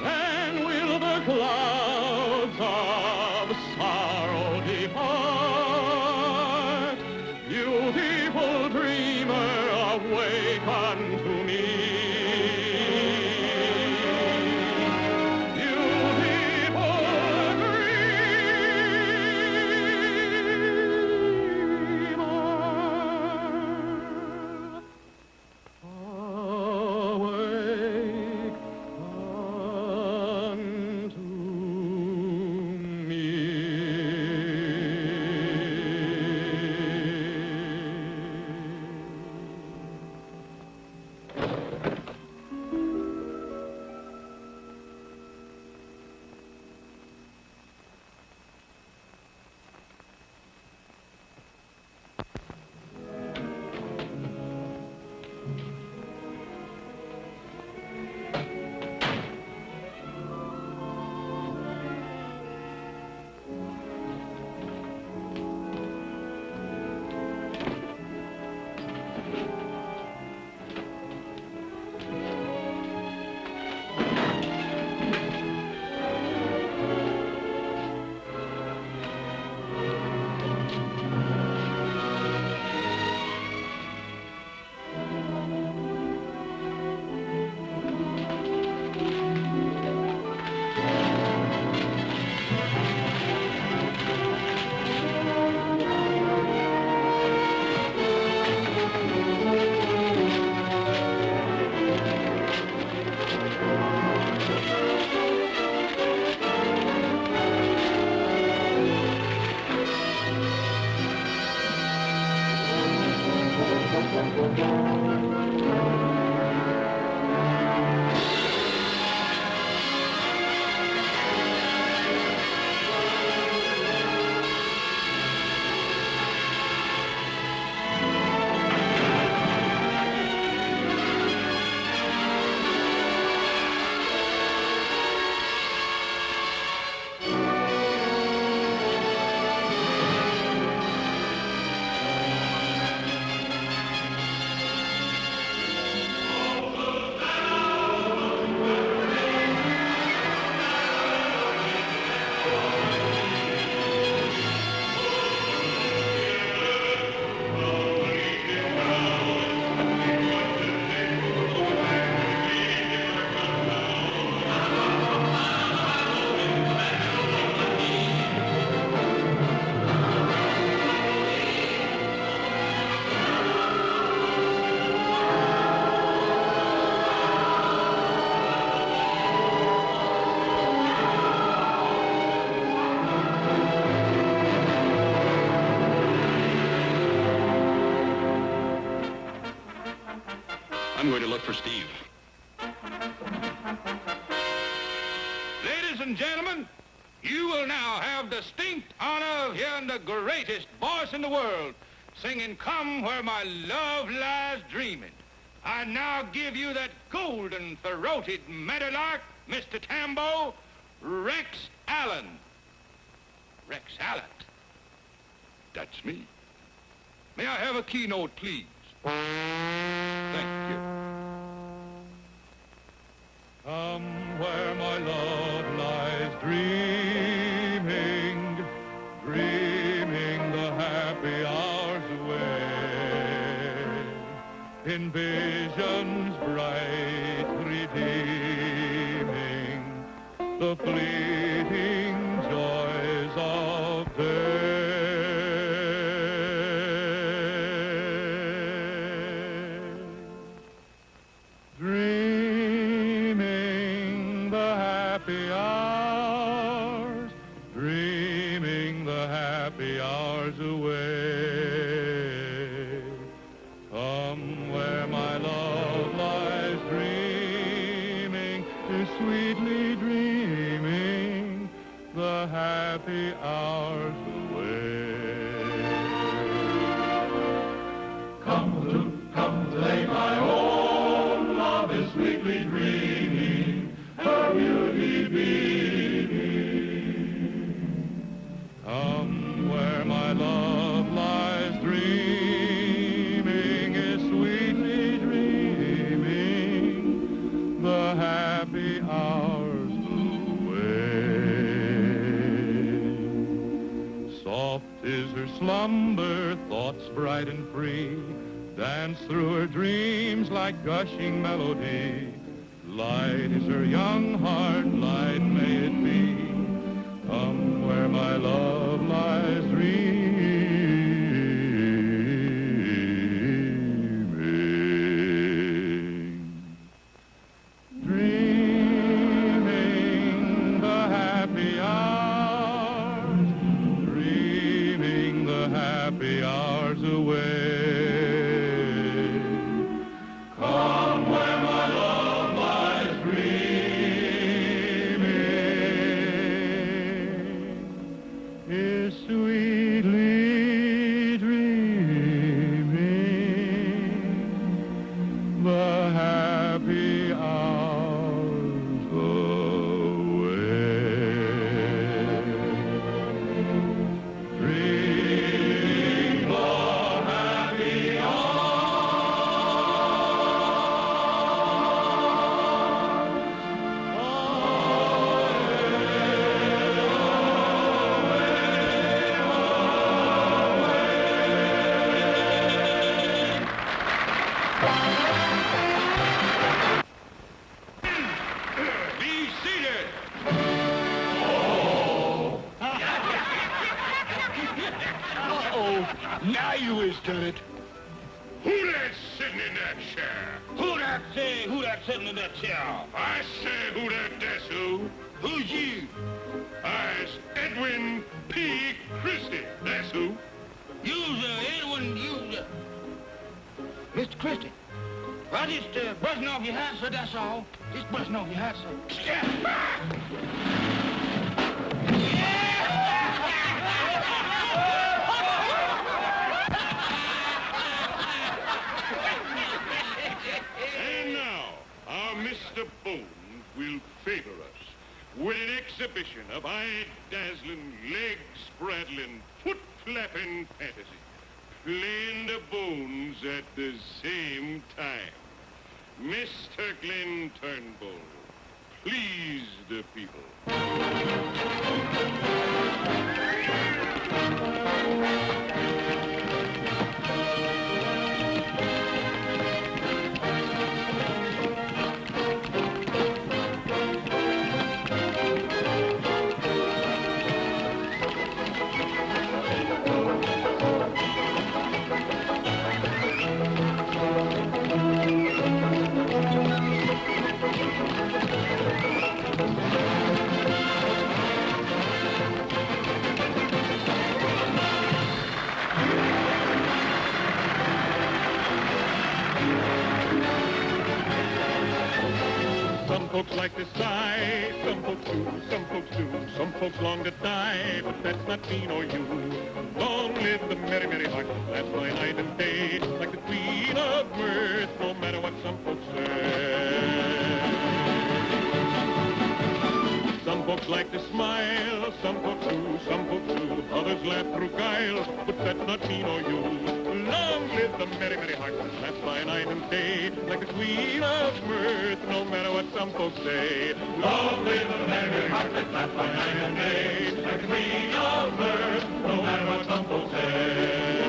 Then will the clouds of sorrow depart. Beautiful dreamer, awake unto me. I'm going to look for Steve. Ladies and gentlemen, you will now have distinct honor of hearing the greatest voice in the world singing Come Where My Love Lies Dreaming. I now give you that golden throated meadowlark, Mr. Tambo, Rex Allen. Rex Allen? That's me. May I have a keynote, please? Thank you. Come where my love lies dreaming, dreaming the happy hours away, in visions bright redeeming the fleeting joys of day. Dreaming the happy hours, dreaming the happy hours away. Come where my love lies dreaming, is sweetly dreaming the happy hours away. Come lay my own love is sweetly dreaming, her beauty beaming. Come where my love lies dreaming, is sweetly dreaming the happy hours away. Soft is her slumber, thoughts bright and free dance through her dreams like gushing melody. Light is her young heart, light may it be. Come where my love lies dreaming. Dreaming the happy hours, dreaming the happy hours away. Come where my love lies dreaming, is sweetly dreaming the happy hours away. Dream the happy hours. Be seated. Uh-oh. Now you is done it. Who that's sitting in that chair? Who that say who that sitting in that chair? I say who that's who. Who's you? I's Edwin P. Christie. That's who. You's Edwin, Mr. Christie. I just brushing off your hat, sir, that's all. Just brushing off your hat, sir. And now, our Mr. Bones will favor us with an exhibition of eye-dazzling, leg-spraddling, foot-flapping fantasy, playing the Bones at the same time. Mr. Glenn Turnbull, please the people. Some folks like to sigh, some folks do, some folks do. Some folks long to die, but that's not me nor you. Long live the merry, merry heart that lasts by night and day, like the queen of mirth, no matter what some folks say. Some folks like to smile, some folks do, some folks do. Others laugh through guile, but that's not me nor you. Long live the merry, merry heart that lasts by night and day, like the queen of mirth, no matter what some folks say. Long live the merry, merry heart that lasts by night and day, like the queen of mirth, no matter what some folks say.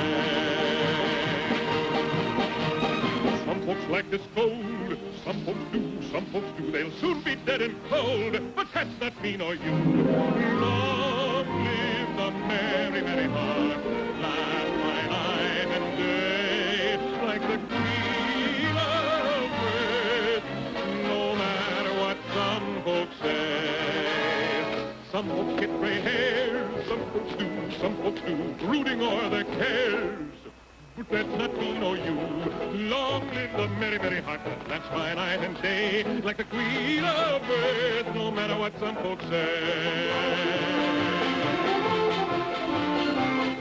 Some folks like to scold, some folks do, some folks do. They'll soon be dead and cold, but that's not me nor you. Long live the merry, merry heart, laugh by night and day, like the queen of mirth, no matter what some folks say. Some folks get gray hairs, some folks do, some folks do, brooding o'er their cares. But that's not me nor you. Long live the merry, merry heart that lasts by night and day, like the queen of earth, no matter what some folks say.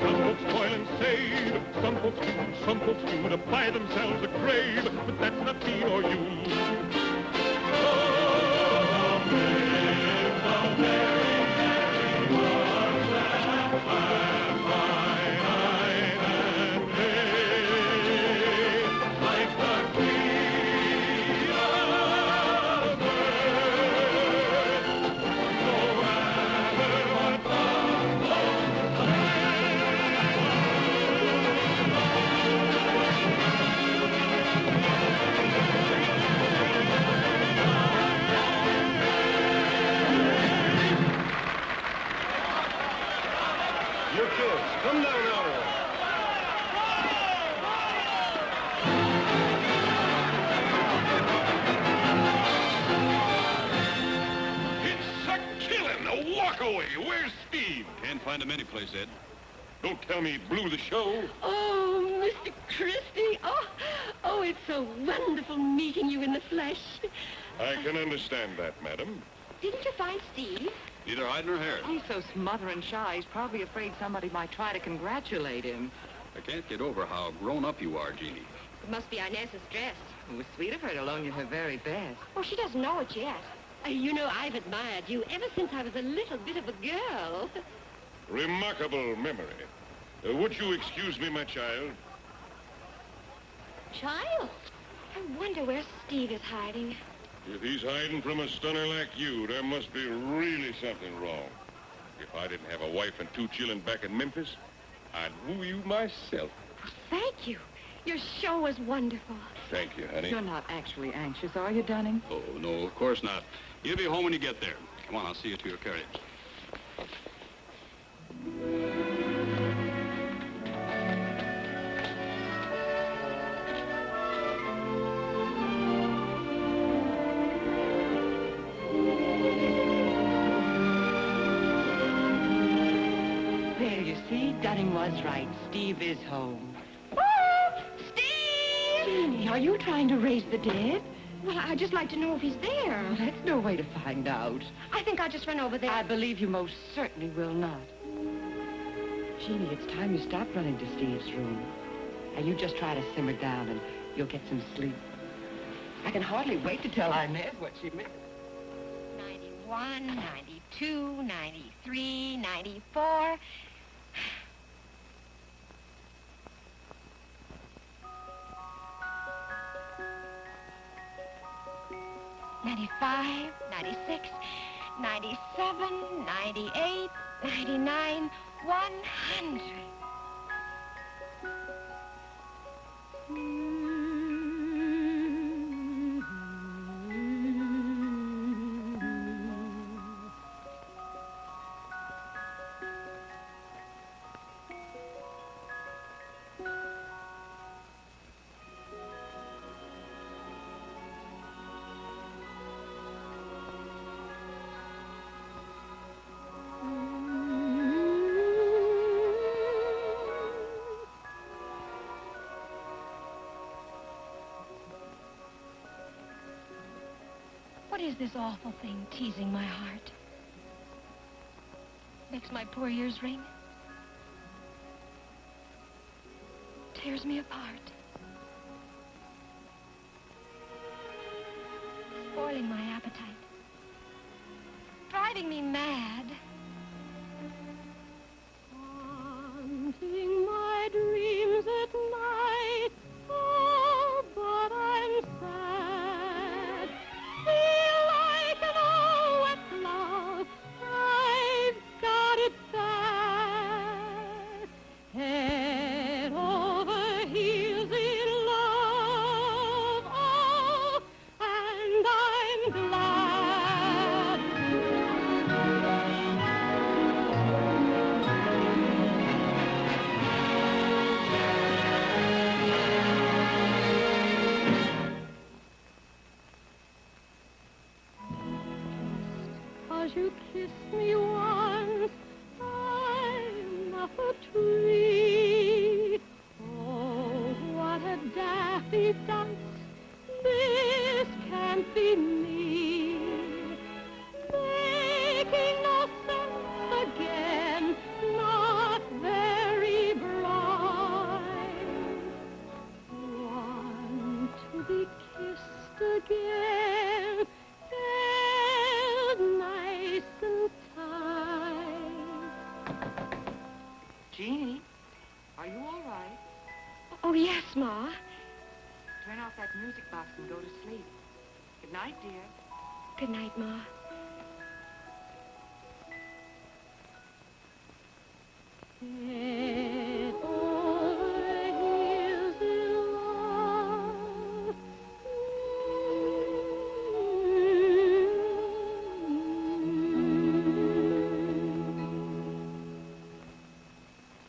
Some folks toil and save, some folks do to buy themselves a grave, but that's not me nor you. Long live the merry, merry heart that lasts by night and day, like the queen of earth, no matter what the folks say. You kids, come down now. It's a killing, a walk away. Where's Steve? Can't find him anyplace, Ed. Don't tell me he blew the show. Oh, Mr. Christie. Oh, it's so wonderful meeting you in the flesh. I can understand that, madam. Didn't you find Steve? Neither hide nor hair. He's so smothered and shy, he's probably afraid somebody might try to congratulate him. I can't get over how grown up you are, Jeannie. It must be Inez's dress. It was sweet of her to loan you her very best. Oh, she doesn't know it yet. You know, I've admired you ever since I was a little bit of a girl. Remarkable memory. Would you excuse me, my child? Child? I wonder where Steve is hiding. If he's hiding from a stunner like you, there must be really something wrong. If I didn't have a wife and 2 children back in Memphis, I'd woo you myself. Thank you. Your show was wonderful. Thank you, honey. You're not actually anxious, are you, Dunning? Oh, no, of course not. You'll be home when you get there. Come on, I'll see you to your carriage. There, you see, Dunning was right. Steve is home. Oh, Steve! Jeannie, are you trying to raise the dead? Well, I'd just like to know if he's there. Well, that's no way to find out. I think I'll just run over there. I believe you most certainly will not. Jeannie, it's time you stopped running to Steve's room. Now, you just try to simmer down and you'll get some sleep. I can hardly wait to tell Inez what she missed. 91, 92, 93, 94. 95, 96, 97, 98, 99, 100. What is this awful thing teasing my heart? Makes my poor ears ring. Tears me apart. Spoiling my appetite. Driving me mad. Haunting my dreams at night. Oh, but I'm sad. Feel like an old wet cloud. I've got it bad. Head over heels in love. Oh, and I'm glad. You kissed me once, I'm up a tree. Oh, what a daffy dance, this can't be me. Making no sense again, not very bright. Want to be kissed again. Jeannie, are you all right? Oh, yes, Ma. Turn off that music box and go to sleep. Good night, dear. Good night, Ma. Head over heels in love.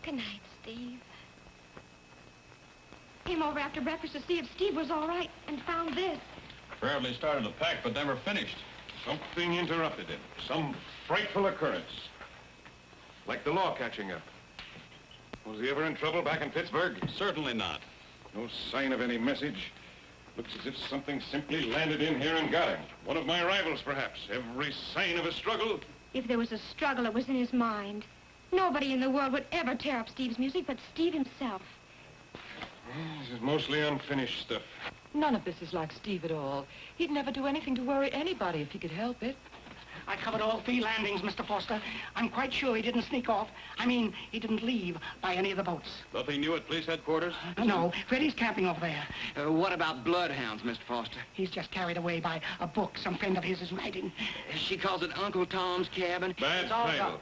Good night, Steve. Came over after breakfast to see if Steve was all right and found this. Apparently started to pack, but never finished. Something interrupted him. Some frightful occurrence. Like the law catching up. Was he ever in trouble back in Pittsburgh? Certainly not. No sign of any message. Looks as if something simply landed in here and got him. One of my rivals, perhaps. Every sign of a struggle. If there was a struggle, it was in his mind. Nobody in the world would ever tear up Steve's music but Steve himself. This is mostly unfinished stuff. None of this is like Steve at all. He'd never do anything to worry anybody if he could help it. I covered all 3 landings, Mr. Foster. I'm quite sure he didn't sneak off. I mean, he didn't leave by any of the boats. Nothing new at police headquarters? No, Freddie's camping over there. What about bloodhounds, Mr. Foster? He's just carried away by a book some friend of his is writing. She calls it Uncle Tom's Cabin. Bad title.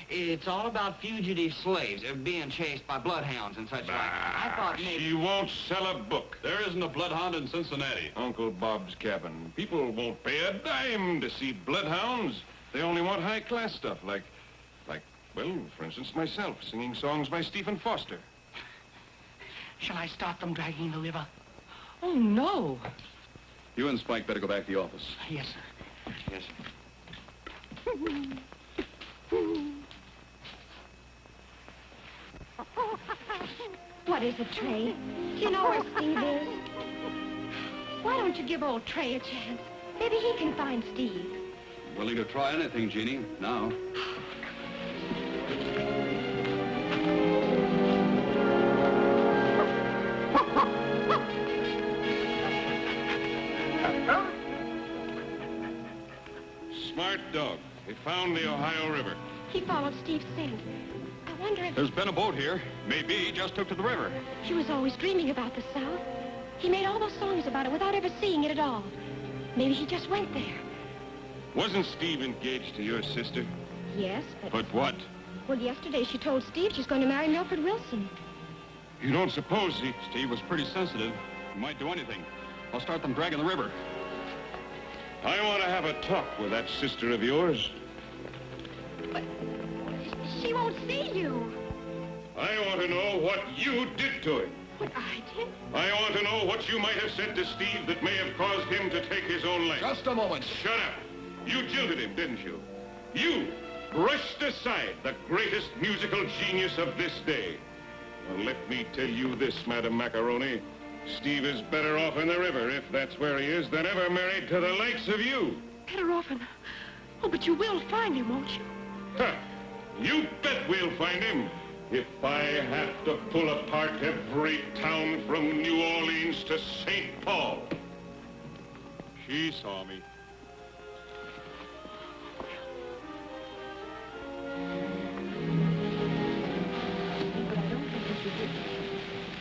It's all about fugitive slaves being chased by bloodhounds and such like. I thought maybe... She won't sell a book. There isn't a bloodhound in Cincinnati. Uncle Bob's Cabin. People won't pay a dime to see bloodhounds. They only want high-class stuff like, well, for instance, myself, singing songs by Stephen Foster. Shall I start them dragging the river? Oh, no. You and Spike better go back to the office. Yes, sir. Yes, sir. What is it, Trey? Do you know where Steve is? Why don't you give old Trey a chance? Maybe he can find Steve. Willing to try anything, Jeannie, now. Smart dog. He found the Ohio River. He followed Steve's scent. I wonder if... There's been a boat here. Maybe he just took to the river. He was always dreaming about the South. He made all those songs about it without ever seeing it at all. Maybe he just went there. Wasn't Steve engaged to your sister? Yes, but... But what? Well, yesterday she told Steve she's going to marry Milford Wilson. You don't suppose he... Steve was pretty sensitive. He might do anything. I'll start them dragging the river. I want to have a talk with that sister of yours. But she won't see you. I want to know what you did to him. What I did? I want to know what you might have said to Steve that may have caused him to take his own life. Just a moment. Shut up. You jilted him, didn't you? You brushed aside the greatest musical genius of this day. Well, let me tell you this, Madam Macaroni. Steve is better off in the river, if that's where he is, than ever married to the likes of you. Better off in... Oh, but you will find him, won't you? Ha! You bet we'll find him. If I have to pull apart every town from New Orleans to St. Paul. She saw me.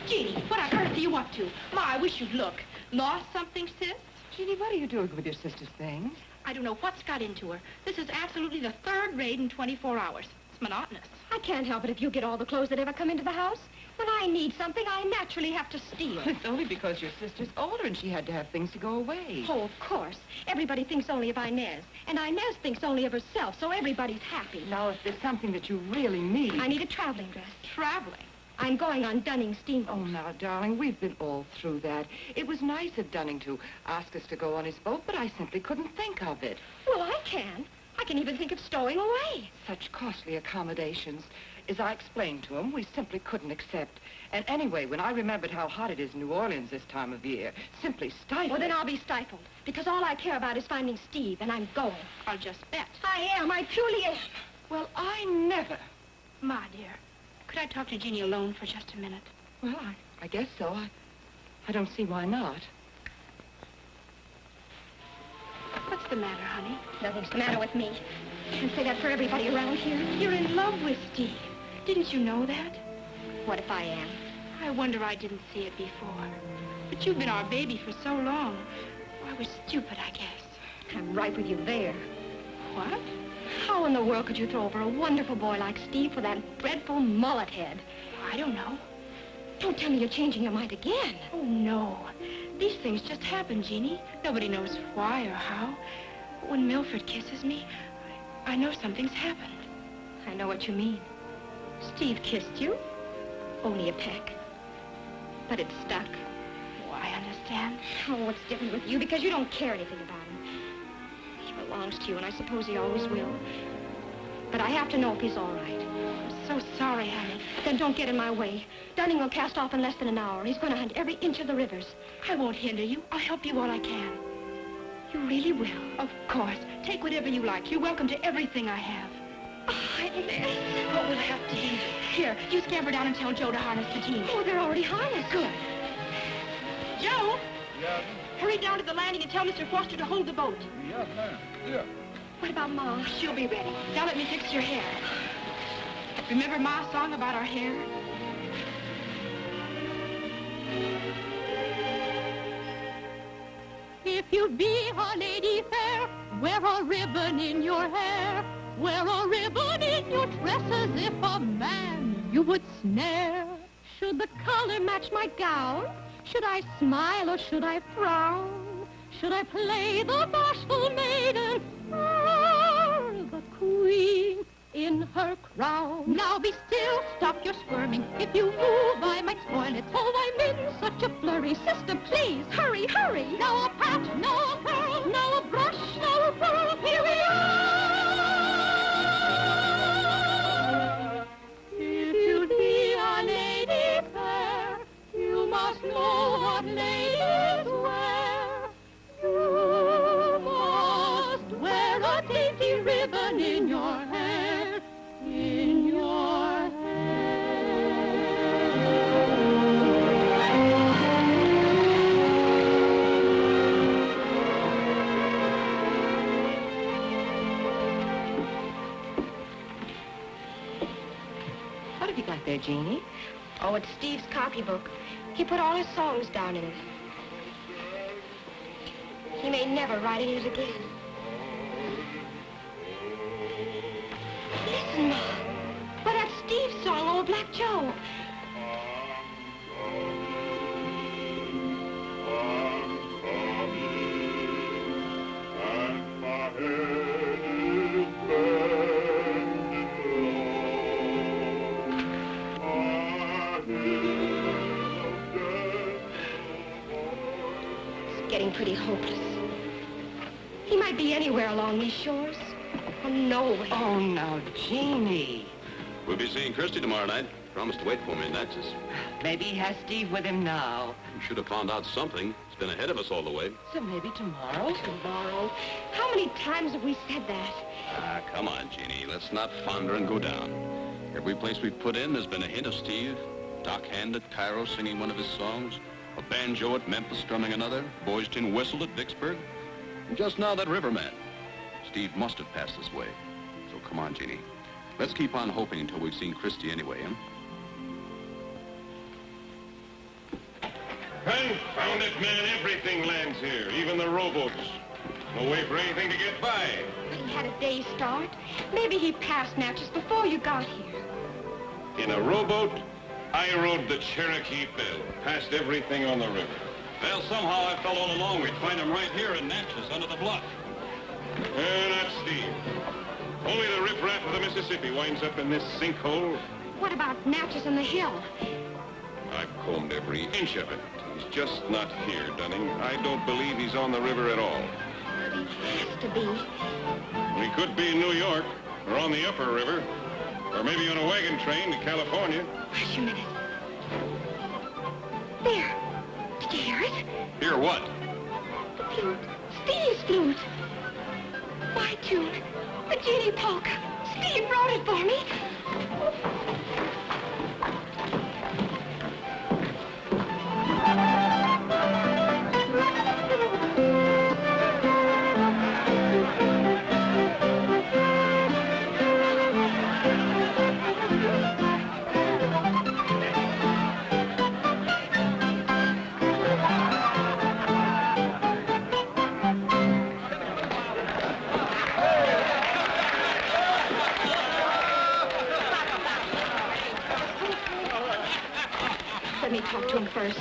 Jeannie, what on earth are you up to? Ma, I wish you'd look. Lost something, sis? Jeannie, what are you doing with your sister's things? I don't know what's got into her. This is absolutely the third raid in 24 hours. It's monotonous. I can't help it if you get all the clothes that ever come into the house. When I need something, I naturally have to steal. It's only because your sister's older and she had to have things to go away. Oh, of course. Everybody thinks only of Inez. And Inez thinks only of herself, so everybody's happy. Now, if there's something that you really need... I need a traveling dress. Traveling? I'm going on Dunning steamboat. Oh, now, darling, we've been all through that. It was nice of Dunning to ask us to go on his boat, but I simply couldn't think of it. Well, I can. I can even think of stowing away. Such costly accommodations. As I explained to him, we simply couldn't accept. And anyway, when I remembered how hot it is in New Orleans this time of year, simply stifled. Well, then I'll be stifled. Because all I care about is finding Steve, and I'm going. I'll just bet. I am. I truly am. Well, I never. Ma, dear, could I talk to Jeannie alone for just a minute? Well, I guess so. I don't see why not. What's the matter, honey? Nothing's the matter with me. Can't say that for everybody around here. You're in love with Steve. Didn't you know that? What if I am? I wonder I didn't see it before. But you've been our baby for so long. I was stupid, I guess. I'm right with you there. What? How in the world could you throw over a wonderful boy like Steve for that dreadful mullet head? I don't know. Don't tell me you're changing your mind again. Oh, no. These things just happen, Jeannie. Nobody knows why or how. But when Milford kisses me, I know something's happened. I know what you mean. Steve kissed you. Only a peck. But it stuck. Oh, I understand. Oh, it's different with you because you don't care anything about him. He belongs to you, and I suppose he always will. But I have to know if he's all right. I'm so sorry, honey. Then don't get in my way. Dunning will cast off in less than an hour. He's going to hunt every inch of the rivers. I won't hinder you. I'll help you all I can. You really will? Of course. Take whatever you like. You're welcome to everything I have. Inez. What will have to be? Here, you scamper down and tell Joe to harness the team. Oh, they're already harnessed. Good. Joe! Yes, Hurry down to the landing and tell Mr. Foster to hold the boat. yes, ma'am. Yeah. What about Ma? She'll be ready. Now let me fix your hair. Remember Ma's song about our hair? If you be a lady fair, wear a ribbon in your hair. Wear a ribbon in your dress as if a man you would snare. Should the color match my gown? Should I smile or should I frown? Should I play the bashful maiden or the queen in her crown? Now be still, stop your squirming. If you move, I might spoil it. Oh, I'm in such a flurry. Sister, please, hurry, hurry. Now a patch, now a pearl, now a brush, now a pearl. Here we are. If you'd be a lady fair, you must know what ladies wear. You must wear a dainty ribbon in your hair, in your What have you got there, Jeannie? Oh, it's Steve's copybook. He put all his songs down in it. He may never write it again. Listen, Ma. Why, that's Steve's song, Old Black Joe. Getting pretty hopeless. He might be anywhere along these shores. Or nowhere. Oh, now, Jeannie. We'll be seeing Christy tomorrow night. Promised to wait for me in Natchez. Maybe he has Steve with him now. You should have found out something. He's been ahead of us all the way. So maybe tomorrow? Tomorrow. How many times have we said that? Ah, come on, Jeannie. Let's not flounder and go down. Every place we've put in, there's been a hint of Steve. Doc Hand at Cairo singing one of his songs. A banjo at Memphis strumming another. Boys tin whistle at Vicksburg. And just now, that riverman. Steve must have passed this way. So come on, Jeannie. Let's keep on hoping until we've seen Christy anyway, huh? Confound it, man. Everything lands here, even the rowboats. No way for anything to get by. He had a day's start. Maybe he passed Natchez before you got here. In a rowboat, I rode the Cherokee Belle, past everything on the river. Well, somehow I felt all along we'd find him right here in Natchez, under the bluff. Not Steve. Only the riffraff of the Mississippi winds up in this sinkhole. What about Natchez and the hill? I've combed every inch of it. He's just not here, Dunning. I don't believe he's on the river at all. But he has to be. He could be in New York, or on the upper river, or maybe on a wagon train to California. Hush a minute. There. Did you hear it? Hear what? The flute. Steve's flute. My tune. The Jeannie polka. Steve wrote it for me. Let me talk to him first.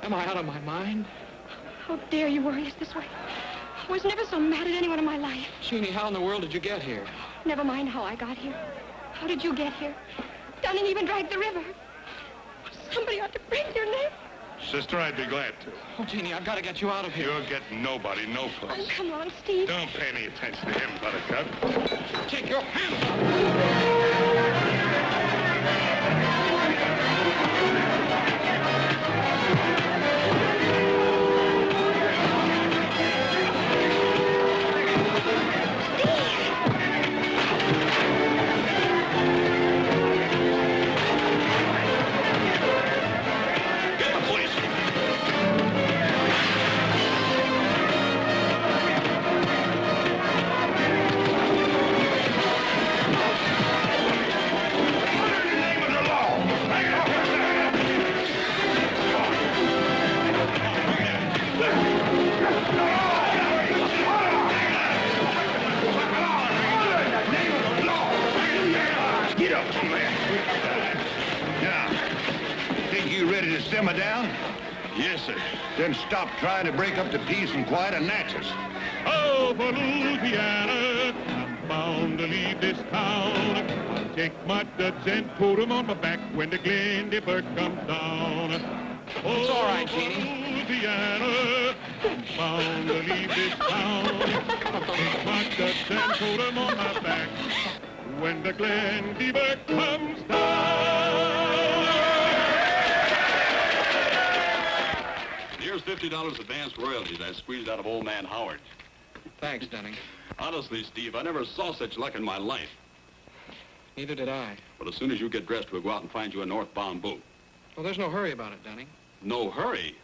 Am I out of my mind? How dare you worry us this way? I was never so mad at anyone in my life. Jeannie, how in the world did you get here? Never mind how I got here. How did you get here? Dunning even dragged the river. Somebody ought to bring your name. Sister, I'd be glad to. Oh, Jeannie, I've got to get you out of here. You're getting nobody, no place. Oh, come on, Steve. Don't pay any attention to him, Buttercup. Take your hands off. Simmer down? Yes, sir. Then stop trying to break up the peace and quiet of Natchez. Oh, for Louisiana, I'm bound to leave this town. I'll take my duds and put 'em on my back when the Glendiberg comes down. Oh, It's all right, Jeannie. Louisiana, I'm bound to leave this town. I'll take my duds and put 'em on my back when the Glendiberg comes down. Here's $50 advance royalties I squeezed out of old man Howard. Thanks, Dunning. Honestly, Steve, I never saw such luck in my life. Neither did I. But as soon as you get dressed, we'll go out and find you a northbound boat. Well, there's no hurry about it, Dunning. No hurry.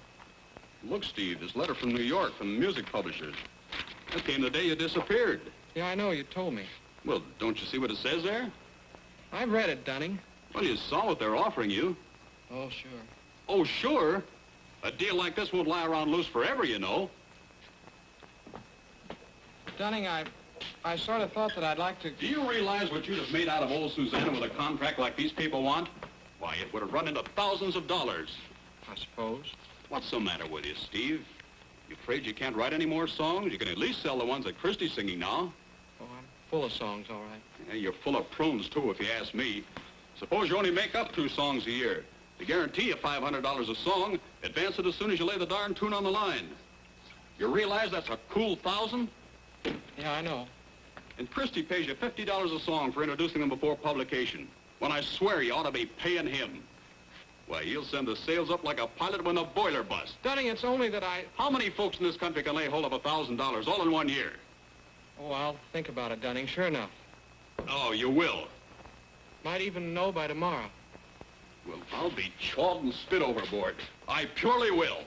Look, Steve, this letter from New York, from the music publishers. That came the day you disappeared. Yeah, I know. You told me. Well, don't you see what it says there? I've read it, Dunning. Well, you saw what they're offering you. Oh, sure. Oh, sure. A deal like this won't lie around loose forever, you know. Dunning, I sort of thought that I'd like to... Do you realize what you'd have made out of old Susanna with a contract like these people want? Why, it would have run into thousands of dollars. I suppose. What's the matter with you, Steve? You afraid you can't write any more songs? You can at least sell the ones that Christy's singing now. Oh, I'm full of songs, all right. Yeah, you're full of prunes, too, if you ask me. Suppose you only make up 2 songs a year. To guarantee you $500 a song, advance it as soon as you lay the darn tune on the line. You realize that's a cool 1,000? Yeah, I know. And Christie pays you $50 a song for introducing them before publication, when I swear you ought to be paying him. Why, he'll send the sales up like a pilot when the boiler busts. Dunning, it's only that How many folks in this country can lay hold of $1,000 all in 1 year? Oh, I'll think about it, Dunning, sure enough. Oh, you will? Might even know by tomorrow. Well, I'll be chawed and spit overboard. I purely will.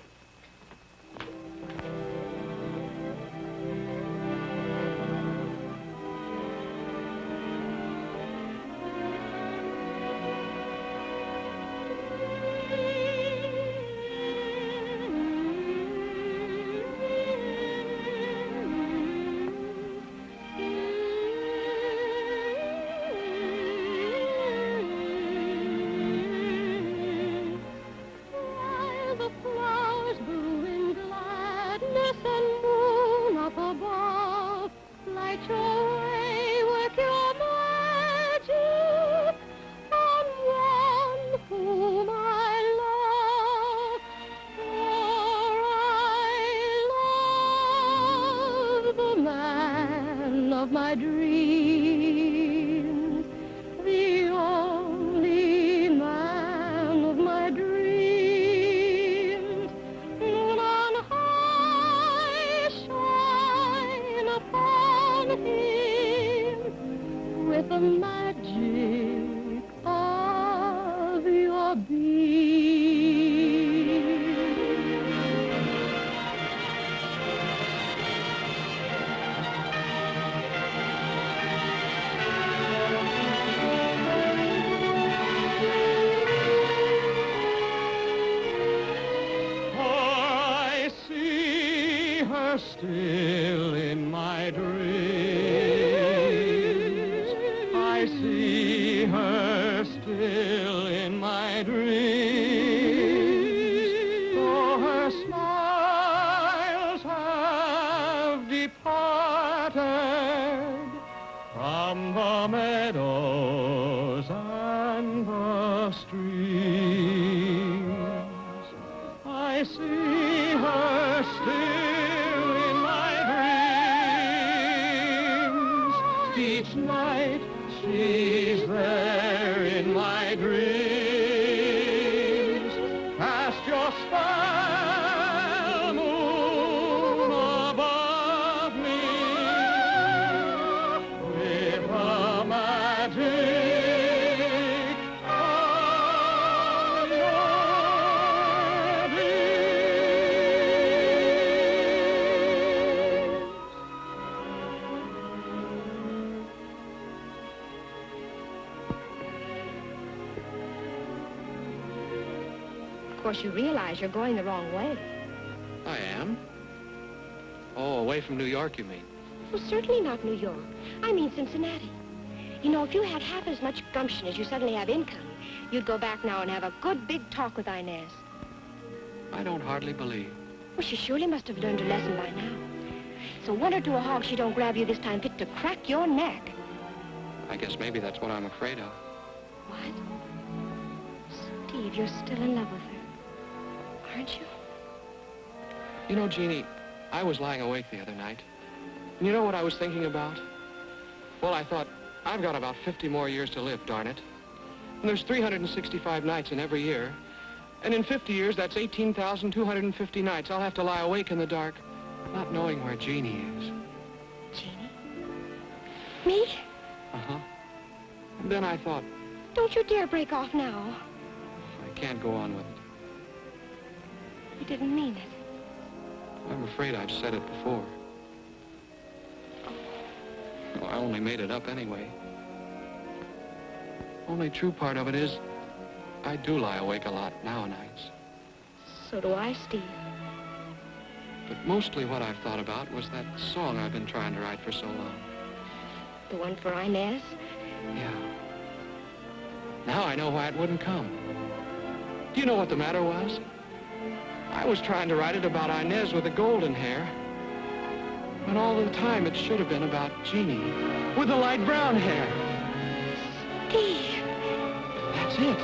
Of my dreams, the only man of my dreams. Moon on high, shine upon him with the magic of your beam. Still in my dreams, I see her still in my dreams, though her smiles have departed from the meadows and the streams. I see her still. Each night she's there in my dreams. Cast your spell, moon, above me with the magic of your beams. Of course, you realize you're going the wrong way. I am? Oh, away from New York, you mean? Well, certainly not New York. I mean Cincinnati. You know, if you had half as much gumption as you suddenly have income, you'd go back now and have a good big talk with Inez. I don't hardly believe. Well, she surely must have learned her lesson by now. So wonder to a hog she don't grab you this time fit to crack your neck. I guess maybe that's what I'm afraid of. What? Steve, you're still in love with her, aren't you? You know, Jeannie, I was lying awake the other night. And you know what I was thinking about? Well, I thought, I've got about 50 more years to live, darn it. And there's 365 nights in every year. And in 50 years, that's 18,250 nights. I'll have to lie awake in the dark, not knowing where Jeannie is. Jeannie? Me? Uh-huh. And then I thought, Don't you dare break off now. I can't go on with it. You didn't mean it. I'm afraid I've said it before. Well, I only made it up anyway. Only true part of it is, I do lie awake a lot nowadays. So do I, Steve. But mostly what I've thought about was that song I've been trying to write for so long. The one for Inez? Yeah. Now I know why it wouldn't come. Do you know what the matter was? I was trying to write it about Inez with the golden hair, when all the time it should have been about Jeannie with the light brown hair. Steve! That's it.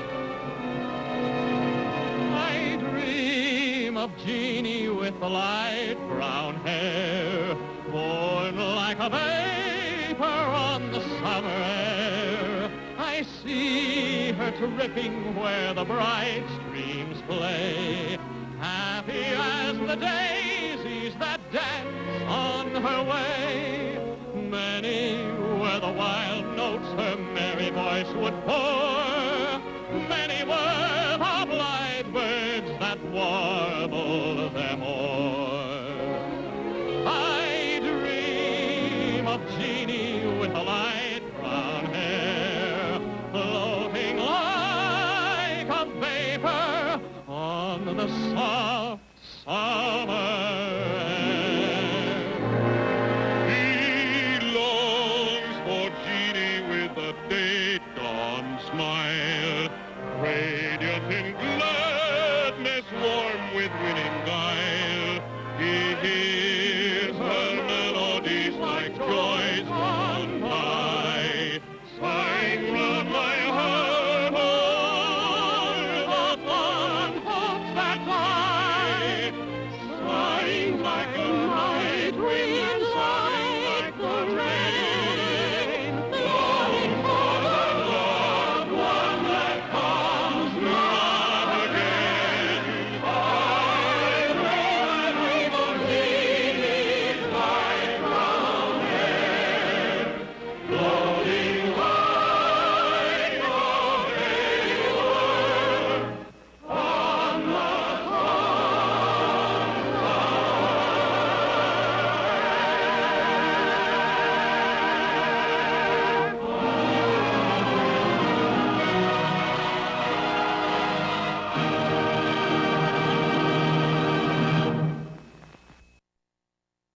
of Jeannie with the light brown hair, born like a vapor on the summer air. I see her tripping where the bright streams play, happy as the daisies that dance on her way. Many were the wild notes her merry voice would pour, many were the blithe birds that warble them o'er. I dream of Jeannie with a light brown hair, floating like a vapor on the soft summer air. He longs for Jeannie with a day-dawn smile, radiant in gladness, warm with winning guile. He hears her melodies like joys